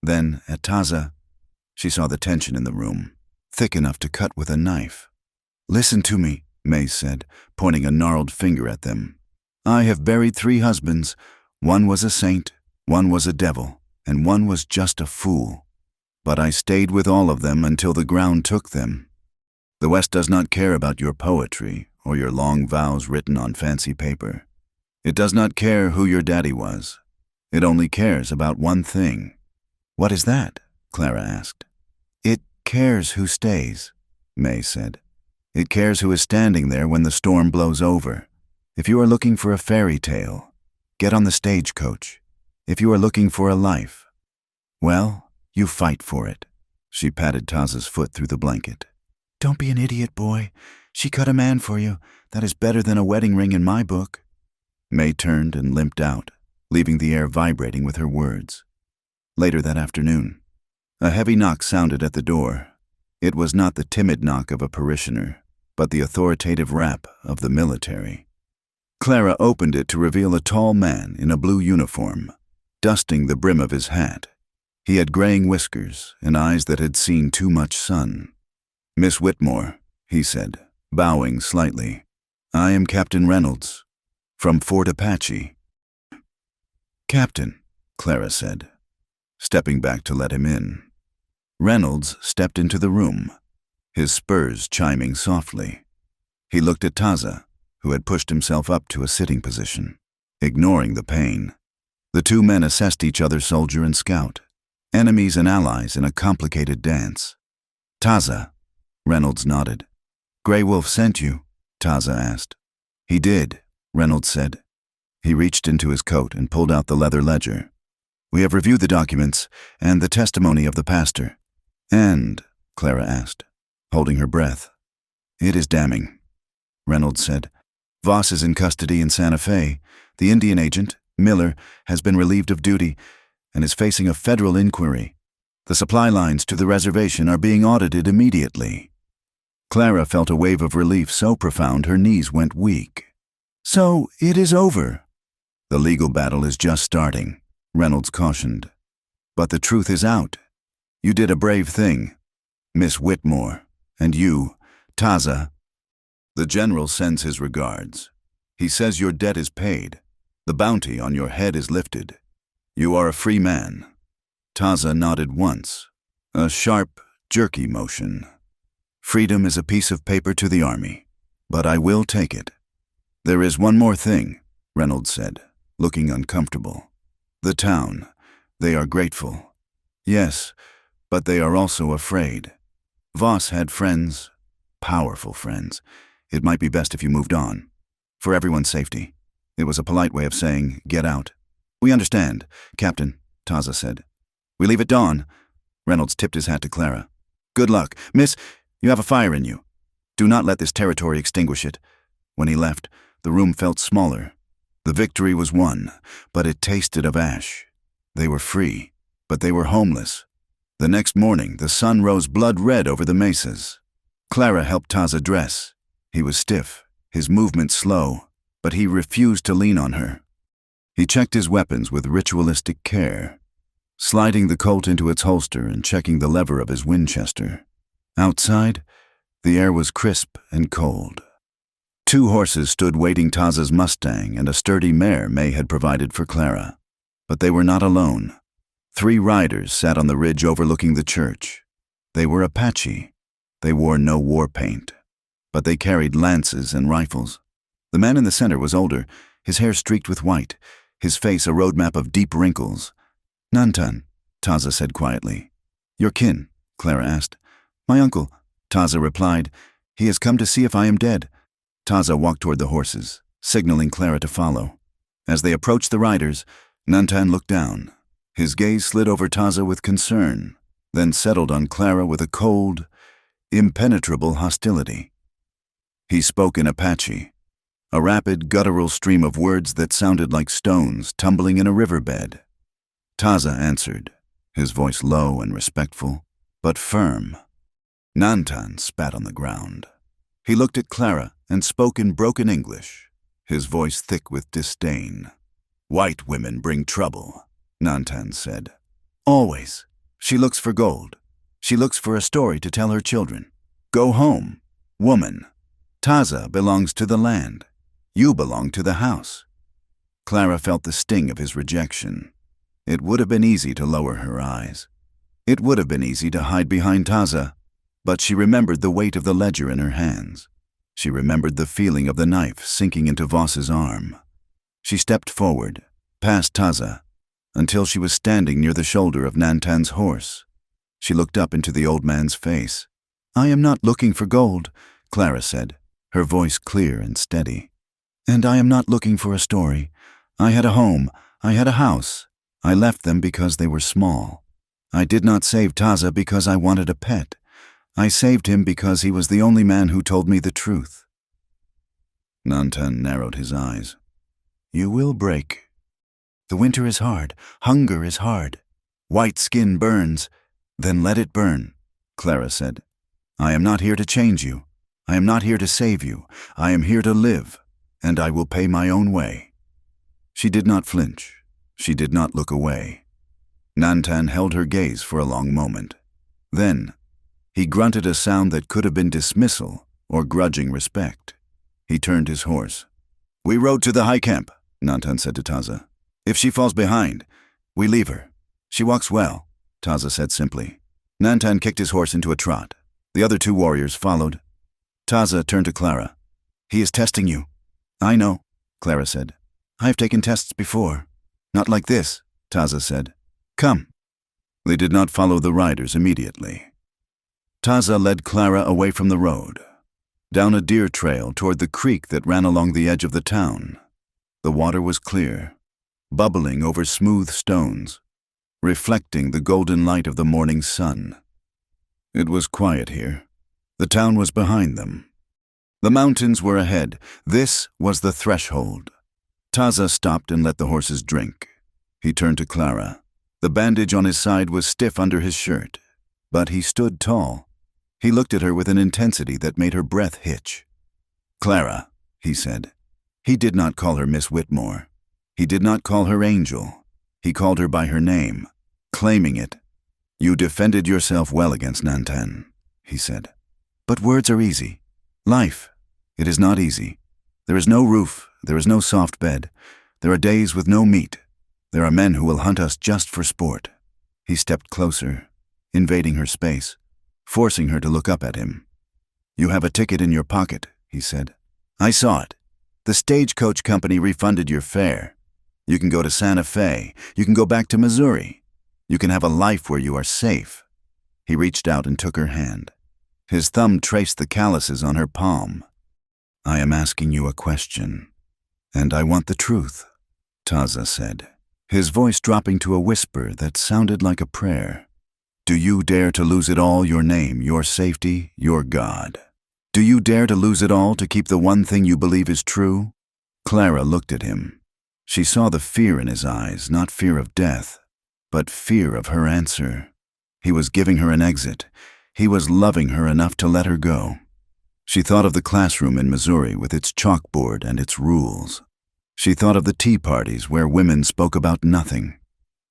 Then at Taza. She saw the tension in the room, thick enough to cut with a knife. Listen to me, May said, pointing a gnarled finger at them. I have buried 3 husbands. One was a saint, one was a devil, and one was just a fool. But I stayed with all of them until the ground took them. The West does not care about your poetry or your long vows written on fancy paper. It does not care who your daddy was. It only cares about one thing. What is that? Clara asked. It cares who stays, May said. It cares who is standing there when the storm blows over. If you are looking for a fairy tale, get on the stagecoach. If you are looking for a life, well, you fight for it. She patted Taza's foot through the blanket. Don't be an idiot, boy. She cut a man for you. That is better than a wedding ring in my book. May turned and limped out, leaving the air vibrating with her words. Later that afternoon, a heavy knock sounded at the door. It was not the timid knock of a parishioner, but the authoritative rap of the military. Clara opened it to reveal a tall man in a blue uniform, dusting the brim of his hat. He had graying whiskers and eyes that had seen too much sun. "Miss Whitmore," he said, bowing slightly. "I am Captain Reynolds, from Fort Apache." "Captain," Clara said, stepping back to let him in. Reynolds stepped into the room, his spurs chiming softly. He looked at Taza, who had pushed himself up to a sitting position, ignoring the pain. The two men assessed each other, soldier and scout, enemies and allies in a complicated dance. "Taza," Reynolds nodded. "Grey Wolf sent you?" Taza asked. "He did," Reynolds said. He reached into his coat and pulled out the leather ledger. "We have reviewed the documents and the testimony of the pastor." "And?" Clara asked, holding her breath. "It is damning," Reynolds said. "Voss is in custody in Santa Fe. The Indian agent, Miller, has been relieved of duty and is facing a federal inquiry. The supply lines to the reservation are being audited immediately." Clara felt a wave of relief so profound her knees went weak. "So it is over." "The legal battle is just starting," Reynolds cautioned. "But the truth is out. You did a brave thing, Miss Whitmore, and you, Taza. The general sends his regards. He says your debt is paid. The bounty on your head is lifted. You are a free man." Taza nodded once, a sharp, jerky motion. "Freedom is a piece of paper to the army, but I will take it." "There is one more thing," Reynolds said, looking uncomfortable. "The town. They are grateful." "Yes, but they are also afraid. Voss had friends, powerful friends. It might be best if you moved on. For everyone's safety." It was a polite way of saying, "Get out." "We understand, Captain," Taza said. "We leave at dawn." Reynolds tipped his hat to Clara. "Good luck. Miss, you have a fire in you. Do not let this territory extinguish it." When he left, the room felt smaller. The victory was won, but it tasted of ash. They were free, but they were homeless. The next morning, the sun rose blood red over the mesas. Clara helped Taza dress. He was stiff, his movements slow, but he refused to lean on her. He checked his weapons with ritualistic care, sliding the Colt into its holster and checking the lever of his Winchester. Outside, the air was crisp and cold. Two horses stood waiting Taza's Mustang and a sturdy mare May had provided for Clara. But they were not alone. 3 riders sat on the ridge overlooking the church. They were Apache. They wore no war paint, but they carried lances and rifles. The man in the center was older, his hair streaked with white, his face a roadmap of deep wrinkles. "Nantan," Taza said quietly. "Your kin?" Clara asked. "My uncle," Taza replied. "He has come to see if I am dead." Taza walked toward the horses, signaling Clara to follow. As they approached the riders, Nantan looked down. His gaze slid over Taza with concern, then settled on Clara with a cold, impenetrable hostility. He spoke in Apache, a rapid, guttural stream of words that sounded like stones tumbling in a riverbed. Taza answered, his voice low and respectful, but firm. Nantan spat on the ground. He looked at Clara and spoke in broken English, his voice thick with disdain. "White women bring trouble," Nantan said. "Always. She looks for gold. She looks for a story to tell her children. Go home, woman. Taza belongs to the land. You belong to the house." Clara felt the sting of his rejection. It would have been easy to lower her eyes. It would have been easy to hide behind Taza, but she remembered the weight of the ledger in her hands. She remembered the feeling of the knife sinking into Voss's arm. She stepped forward, past Taza, until she was standing near the shoulder of Nantan's horse. She looked up into the old man's face. "I am not looking for gold," Clara said, her voice clear and steady. "And I am not looking for a story. I had a home. I had a house. I left them because they were small. I did not save Taza because I wanted a pet. I saved him because he was the only man who told me the truth." Nantan narrowed his eyes. "You will break. The winter is hard. Hunger is hard. White skin burns. Then let it burn," Clara said. "I am not here to change you. I am not here to save you. I am here to live, and I will pay my own way." She did not flinch. She did not look away. Nantan held her gaze for a long moment. Then, he grunted a sound that could have been dismissal or grudging respect. He turned his horse. "We rode to the high camp," Nantan said to Taza. "If she falls behind, we leave her. She walks well," Taza said simply. Nantan kicked his horse into a trot. The other two warriors followed. Taza turned to Clara. "He is testing you." "I know," Clara said. "I have taken tests before." "Not like this," Taza said. "Come." They did not follow the riders immediately. Taza led Clara away from the road, down a deer trail toward the creek that ran along the edge of the town. The water was clear, bubbling over smooth stones, reflecting the golden light of the morning sun. It was quiet here. The town was behind them. The mountains were ahead. This was the threshold. Taza stopped and let the horses drink. He turned to Clara. The bandage on his side was stiff under his shirt, but he stood tall. He looked at her with an intensity that made her breath hitch. "Clara," he said. He did not call her Miss Whitmore. He did not call her Angel. He called her by her name, claiming it. "You defended yourself well against Nantan," he said. "But words are easy. Life, it is not easy. There is no roof, there is no soft bed. There are days with no meat. There are men who will hunt us just for sport." He stepped closer, invading her space, forcing her to look up at him. "You have a ticket in your pocket," he said. "I saw it. The stagecoach company refunded your fare. You can go to Santa Fe. You can go back to Missouri. You can have a life where you are safe." He reached out and took her hand. His thumb traced the calluses on her palm. "I am asking you a question, and I want the truth," Taza said, his voice dropping to a whisper that sounded like a prayer. "Do you dare to lose it all, your name, your safety, your God? Do you dare to lose it all to keep the one thing you believe is true?" Clara looked at him. She saw the fear in his eyes, not fear of death, but fear of her answer. He was giving her an exit. He was loving her enough to let her go. She thought of the classroom in Missouri with its chalkboard and its rules. She thought of the tea parties where women spoke about nothing.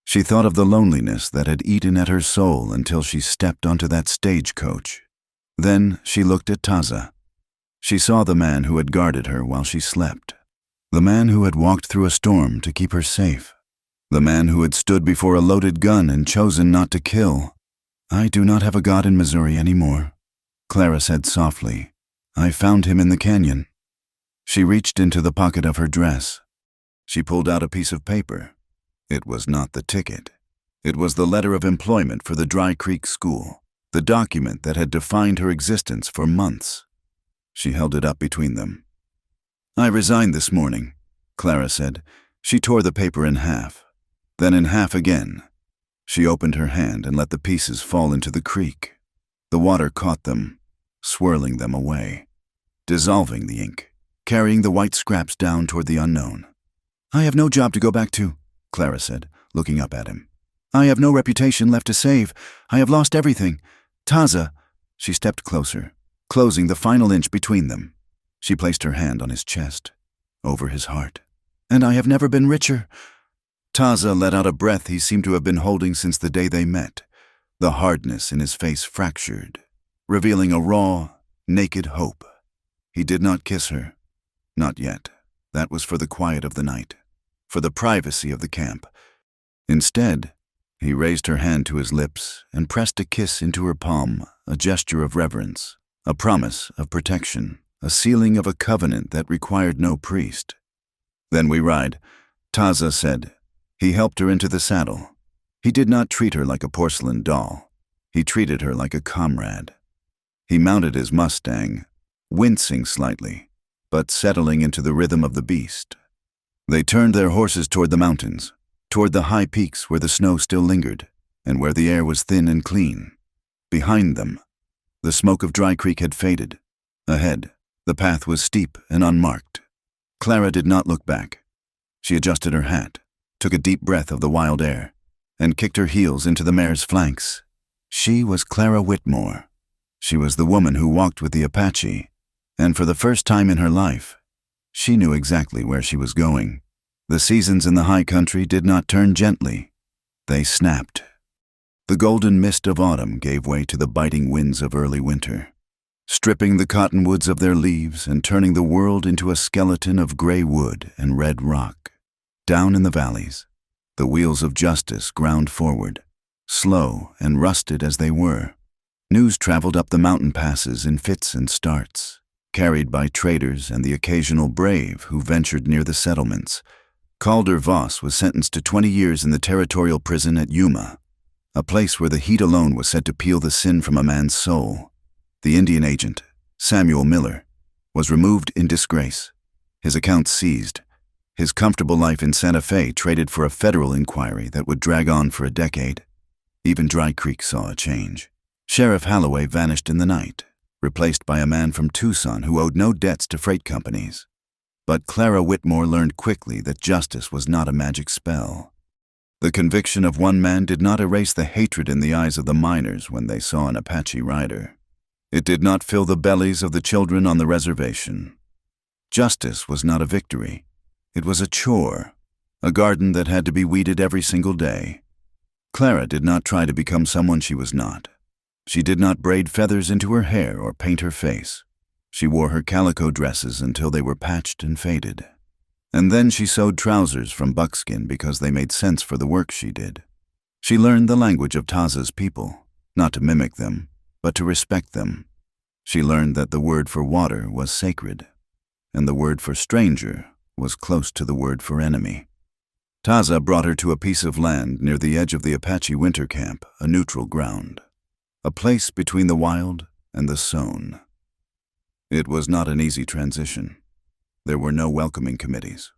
She thought of the loneliness that had eaten at her soul until she stepped onto that stagecoach. Then she looked at Taza. She saw the man who had guarded her while she slept. The man who had walked through a storm to keep her safe. The man who had stood before a loaded gun and chosen not to kill. "I do not have a God in Missouri anymore," Clara said softly. "I found him in the canyon." She reached into the pocket of her dress. She pulled out a piece of paper. It was not the ticket. It was the letter of employment for the Dry Creek School, the document that had defined her existence for months. She held it up between them. "I resigned this morning," Clara said. She tore the paper in half, then in half again. She opened her hand and let the pieces fall into the creek. The water caught them, swirling them away, dissolving the ink, carrying the white scraps down toward the unknown. "I have no job to go back to," Clara said, looking up at him. "I have no reputation left to save. I have lost everything. Taza," she stepped closer, closing the final inch between them. She placed her hand on his chest, over his heart. "And I have never been richer." Taza let out a breath he seemed to have been holding since the day they met. The hardness in his face fractured, revealing a raw, naked hope. He did not kiss her. Not yet. That was for the quiet of the night, for the privacy of the camp. Instead, he raised her hand to his lips and pressed a kiss into her palm, a gesture of reverence, a promise of protection, a sealing of a covenant that required no priest. "Then we ride," Taza said. He helped her into the saddle. He did not treat her like a porcelain doll. He treated her like a comrade. He mounted his Mustang, wincing slightly, but settling into the rhythm of the beast. They turned their horses toward the mountains, toward the high peaks where the snow still lingered, and where the air was thin and clean. Behind them, the smoke of Dry Creek had faded. Ahead, the path was steep and unmarked. Clara did not look back. She adjusted her hat, took a deep breath of the wild air, and kicked her heels into the mare's flanks. She was Clara Whitmore. She was the woman who walked with the Apache, and for the first time in her life, she knew exactly where she was going. The seasons in the high country did not turn gently. They snapped. The golden mist of autumn gave way to the biting winds of early winter, stripping the cottonwoods of their leaves and turning the world into a skeleton of gray wood and red rock. Down in the valleys, the wheels of justice ground forward, slow and rusted as they were. News traveled up the mountain passes in fits and starts, carried by traders and the occasional brave who ventured near the settlements. Calder Voss was sentenced to 20 years in the territorial prison at Yuma, a place where the heat alone was said to peel the sin from a man's soul. The Indian agent, Samuel Miller, was removed in disgrace, his accounts seized, his comfortable life in Santa Fe traded for a federal inquiry that would drag on for a decade. Even Dry Creek saw a change. Sheriff Holloway vanished in the night, replaced by a man from Tucson who owed no debts to freight companies. But Clara Whitmore learned quickly that justice was not a magic spell. The conviction of one man did not erase the hatred in the eyes of the miners when they saw an Apache rider. It did not fill the bellies of the children on the reservation. Justice was not a victory. It was a chore, a garden that had to be weeded every single day. Clara did not try to become someone she was not. She did not braid feathers into her hair or paint her face. She wore her calico dresses until they were patched and faded. And then she sewed trousers from buckskin because they made sense for the work she did. She learned the language of Taza's people, not to mimic them, but to respect them. She learned that the word for water was sacred, and the word for stranger was close to the word for enemy. Taza brought her to a piece of land near the edge of the Apache winter camp, a neutral ground, a place between the wild and the sown. It was not an easy transition. There were no welcoming committees.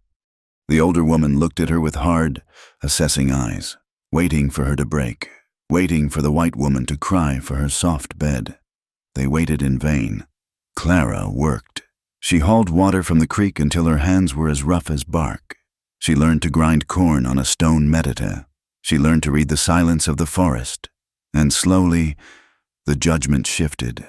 The older woman looked at her with hard, assessing eyes, waiting for her to break, waiting for the white woman to cry for her soft bed. They waited in vain. Clara worked. She hauled water from the creek until her hands were as rough as bark. She learned to grind corn on a stone medita. She learned to read the silence of the forest. And slowly, the judgment shifted.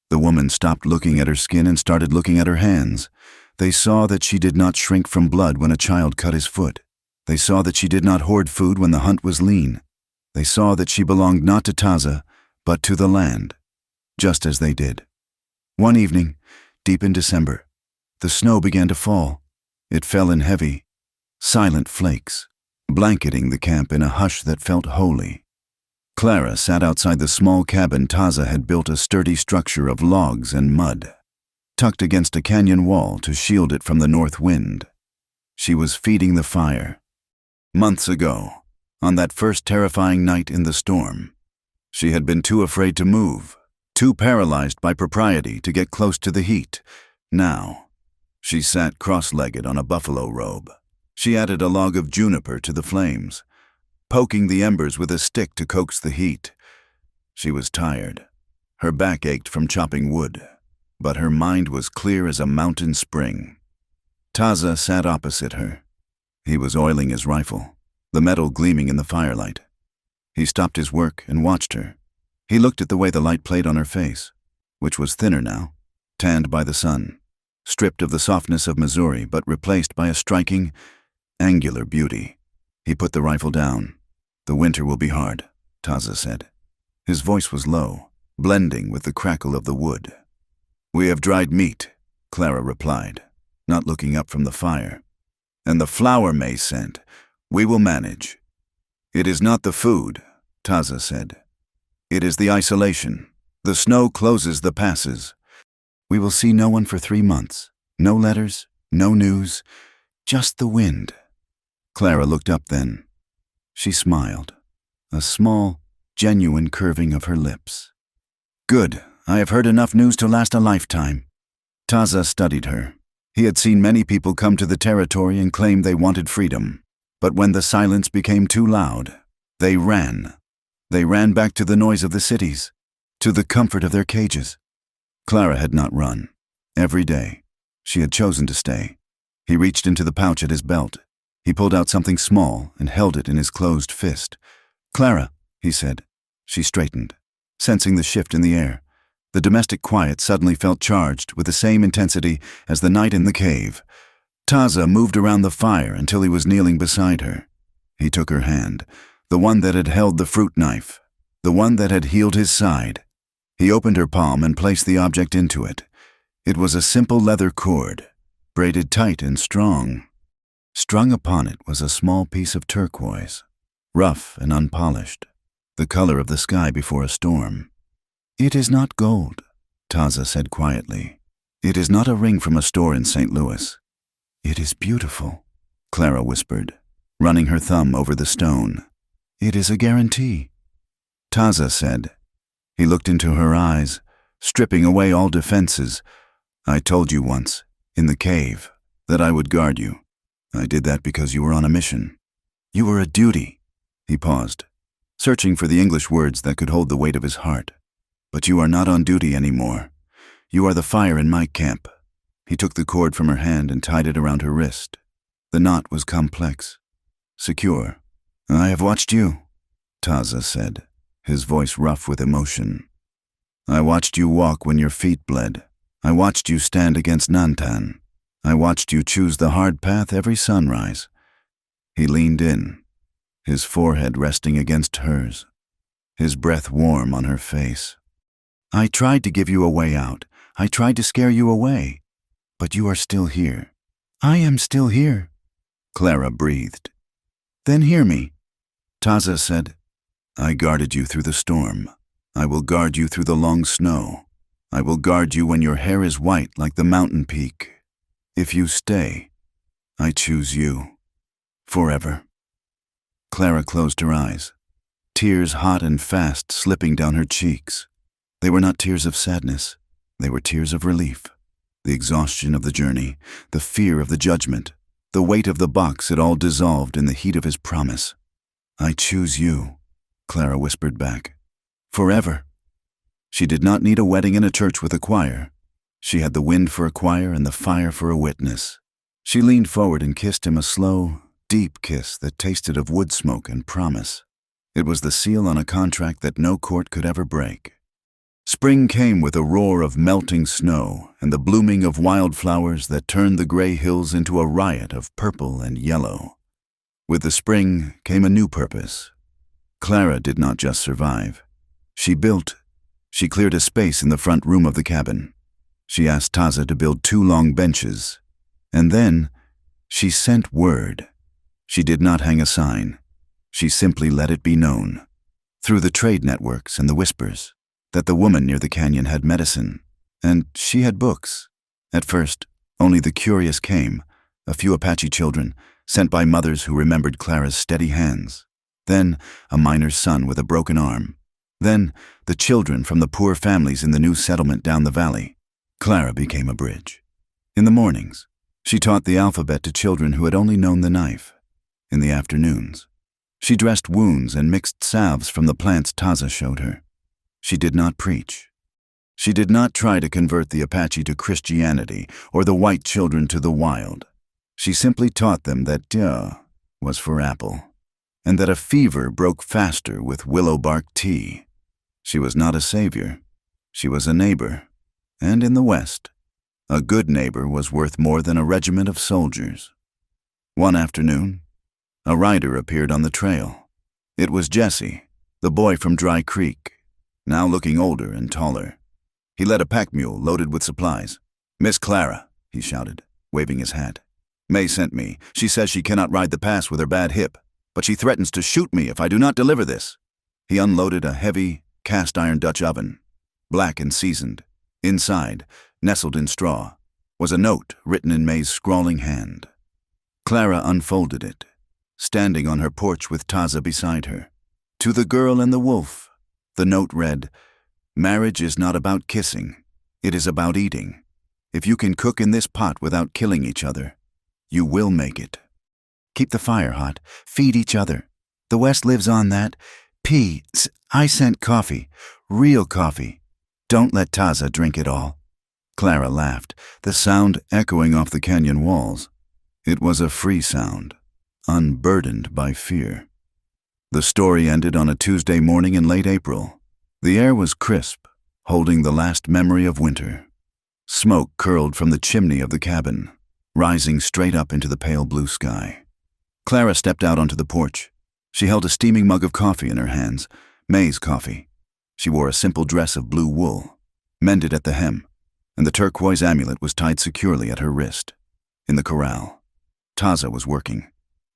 The woman stopped looking at her skin and started looking at her hands. They saw that she did not shrink from blood when a child cut his foot. They saw that she did not hoard food when the hunt was lean. They saw that she belonged not to Taza, but to the land, just as they did. One evening, deep in December, the snow began to fall. It fell in heavy, silent flakes, blanketing the camp in a hush that felt holy. Clara sat outside the small cabin Taza had built, a sturdy structure of logs and mud, tucked against a canyon wall to shield it from the north wind. She was feeding the fire. Months ago, on that first terrifying night in the storm, she had been too afraid to move, too paralyzed by propriety to get close to the heat. Now, she sat cross-legged on a buffalo robe. She added a log of juniper to the flames, poking the embers with a stick to coax the heat. She was tired. Her back ached from chopping wood, but her mind was clear as a mountain spring. Taza sat opposite her. He was oiling his rifle, the metal gleaming in the firelight. He stopped his work and watched her. He looked at the way the light played on her face, which was thinner now, tanned by the sun, stripped of the softness of Missouri but replaced by a striking, angular beauty. He put the rifle down. "The winter will be hard," Taza said. His voice was low, blending with the crackle of the wood. "We have dried meat," Clara replied, not looking up from the fire. "And the flour May sent. We will manage." "It is not the food," Taza said. "It is the isolation. The snow closes the passes. We will see no one for 3 months. No letters, no news, just the wind." Clara looked up then. She smiled, a small, genuine curving of her lips. "Good. I have heard enough news to last a lifetime." Taza studied her. He had seen many people come to the territory and claim they wanted freedom. But when the silence became too loud, they ran. They ran back to the noise of the cities, to the comfort of their cages. Clara had not run. Every day, she had chosen to stay. He reached into the pouch at his belt. He pulled out something small and held it in his closed fist. "Clara," he said. She straightened, sensing the shift in the air. The domestic quiet suddenly felt charged with the same intensity as the night in the cave. Taza moved around the fire until he was kneeling beside her. He took her hand, the one that had held the fruit knife, the one that had healed his side. He opened her palm and placed the object into it. It was a simple leather cord, braided tight and strong. Strung upon it was a small piece of turquoise, rough and unpolished, the color of the sky before a storm. "It is not gold," Taza said quietly. "It is not a ring from a store in St. Louis." "It is beautiful," Clara whispered, running her thumb over the stone. "It is a guarantee," Taza said. He looked into her eyes, stripping away all defenses. "I told you once, in the cave, that I would guard you. I did that because you were on a mission. You were a duty." He paused, searching for the English words that could hold the weight of his heart. "But you are not on duty anymore. You are the fire in my camp." He took the cord from her hand and tied it around her wrist. The knot was complex, secure. "I have watched you," Taza said, his voice rough with emotion. "I watched you walk when your feet bled. I watched you stand against Nantan. I watched you choose the hard path every sunrise." He leaned in, his forehead resting against hers, his breath warm on her face. "I tried to give you a way out. I tried to scare you away. But you are still here." "I am still here," Clara breathed. "Then hear me," Taza said. "I guarded you through the storm. I will guard you through the long snow. I will guard you when your hair is white like the mountain peak. If you stay, I choose you. Forever." Clara closed her eyes, tears hot and fast slipping down her cheeks. They were not tears of sadness. They were tears of relief. The exhaustion of the journey, the fear of the judgment, the weight of the box, it all dissolved in the heat of his promise. "I choose you," Clara whispered back. "Forever." She did not need a wedding in a church with a choir. She had the wind for a choir and the fire for a witness. She leaned forward and kissed him a slow, deep kiss that tasted of wood smoke and promise. It was the seal on a contract that no court could ever break. Spring came with a roar of melting snow and the blooming of wildflowers that turned the gray hills into a riot of purple and yellow. With the spring came a new purpose. Clara did not just survive. She built. She cleared a space in the front room of the cabin. She asked Taza to build 2 long benches. And then she sent word. She did not hang a sign. She simply let it be known, through the trade networks and the whispers, that the woman near the canyon had medicine, and she had books. At first, only the curious came, a few Apache children, sent by mothers who remembered Clara's steady hands. Then, a miner's son with a broken arm. Then, the children from the poor families in the new settlement down the valley. Clara became a bridge. In the mornings, she taught the alphabet to children who had only known the knife. In the afternoons, she dressed wounds and mixed salves from the plants Taza showed her. She did not preach. She did not try to convert the Apache to Christianity or the white children to the wild. She simply taught them that "duh" was for apple, and that a fever broke faster with willow bark tea. She was not a savior. She was a neighbor. And in the West, a good neighbor was worth more than a regiment of soldiers. One afternoon, a rider appeared on the trail. It was Jesse, the boy from Dry Creek, now looking older and taller. He led a pack mule loaded with supplies. "Miss Clara," he shouted, waving his hat. "May sent me. She says she cannot ride the pass with her bad hip, but she threatens to shoot me if I do not deliver this." He unloaded a heavy, cast-iron Dutch oven, black and seasoned. Inside, nestled in straw, was a note written in May's scrawling hand. Clara unfolded it, standing on her porch with Taza beside her. To the girl and the wolf, the note read, "Marriage is not about kissing. It is about eating. If you can cook in this pot without killing each other, you will make it. Keep the fire hot. Feed each other. The West lives on that. I sent coffee. Real coffee. Don't let Taza drink it all." Clara laughed, the sound echoing off the canyon walls. It was a free sound, unburdened by fear. The story ended on a Tuesday morning in late April. The air was crisp, holding the last memory of winter. Smoke curled from the chimney of the cabin, rising straight up into the pale blue sky. Clara stepped out onto the porch. She held a steaming mug of coffee in her hands, maize coffee. She wore a simple dress of blue wool, mended at the hem, and the turquoise amulet was tied securely at her wrist. In the corral, Taza was working.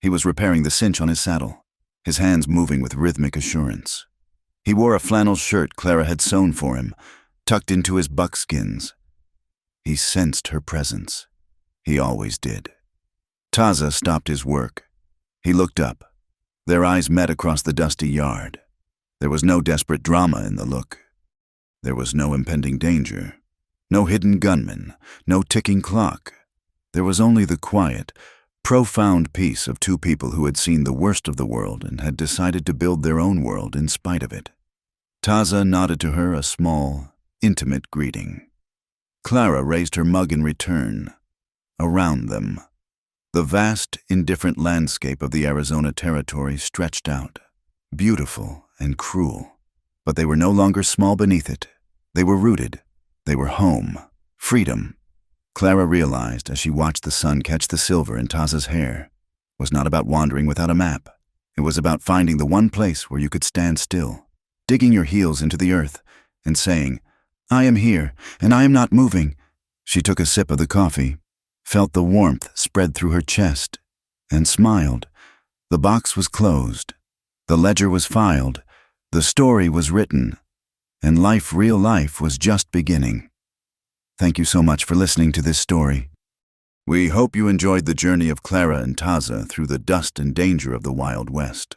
He was repairing the cinch on his saddle, his hands moving with rhythmic assurance. He wore a flannel shirt Clara had sewn for him, tucked into his buckskins. He sensed her presence. He always did. Taza stopped his work. He looked up. Their eyes met across the dusty yard. There was no desperate drama in the look. There was no impending danger, no hidden gunman, no ticking clock. There was only the quiet, profound peace of two people who had seen the worst of the world and had decided to build their own world in spite of it. Taza nodded to her a small, intimate greeting. Clara raised her mug in return. Around them, the vast, indifferent landscape of the Arizona Territory stretched out, beautiful and cruel. But they were no longer small beneath it. They were rooted. They were home. Freedom. Clara realized as she watched the sun catch the silver in Taza's hair. It was not about wandering without a map. It was about finding the one place where you could stand still, digging your heels into the earth and saying, "I am here, and I am not moving." She took a sip of the coffee, felt the warmth spread through her chest, and smiled. The box was closed. The ledger was filed. The story was written. And real life was just beginning. Thank you so much for listening to this story. We hope you enjoyed the journey of Clara and Taza through the dust and danger of the Wild West.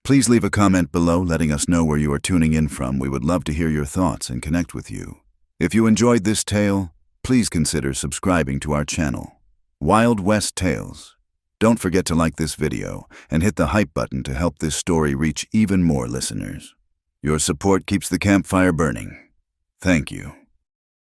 Please leave a comment below letting us know where you are tuning in from. We would love to hear your thoughts and connect with you. If you enjoyed this tale, please consider subscribing to our channel, Wild West Tales. Don't forget to like this video and hit the hype button to help this story reach even more listeners. Your support keeps the campfire burning. Thank you.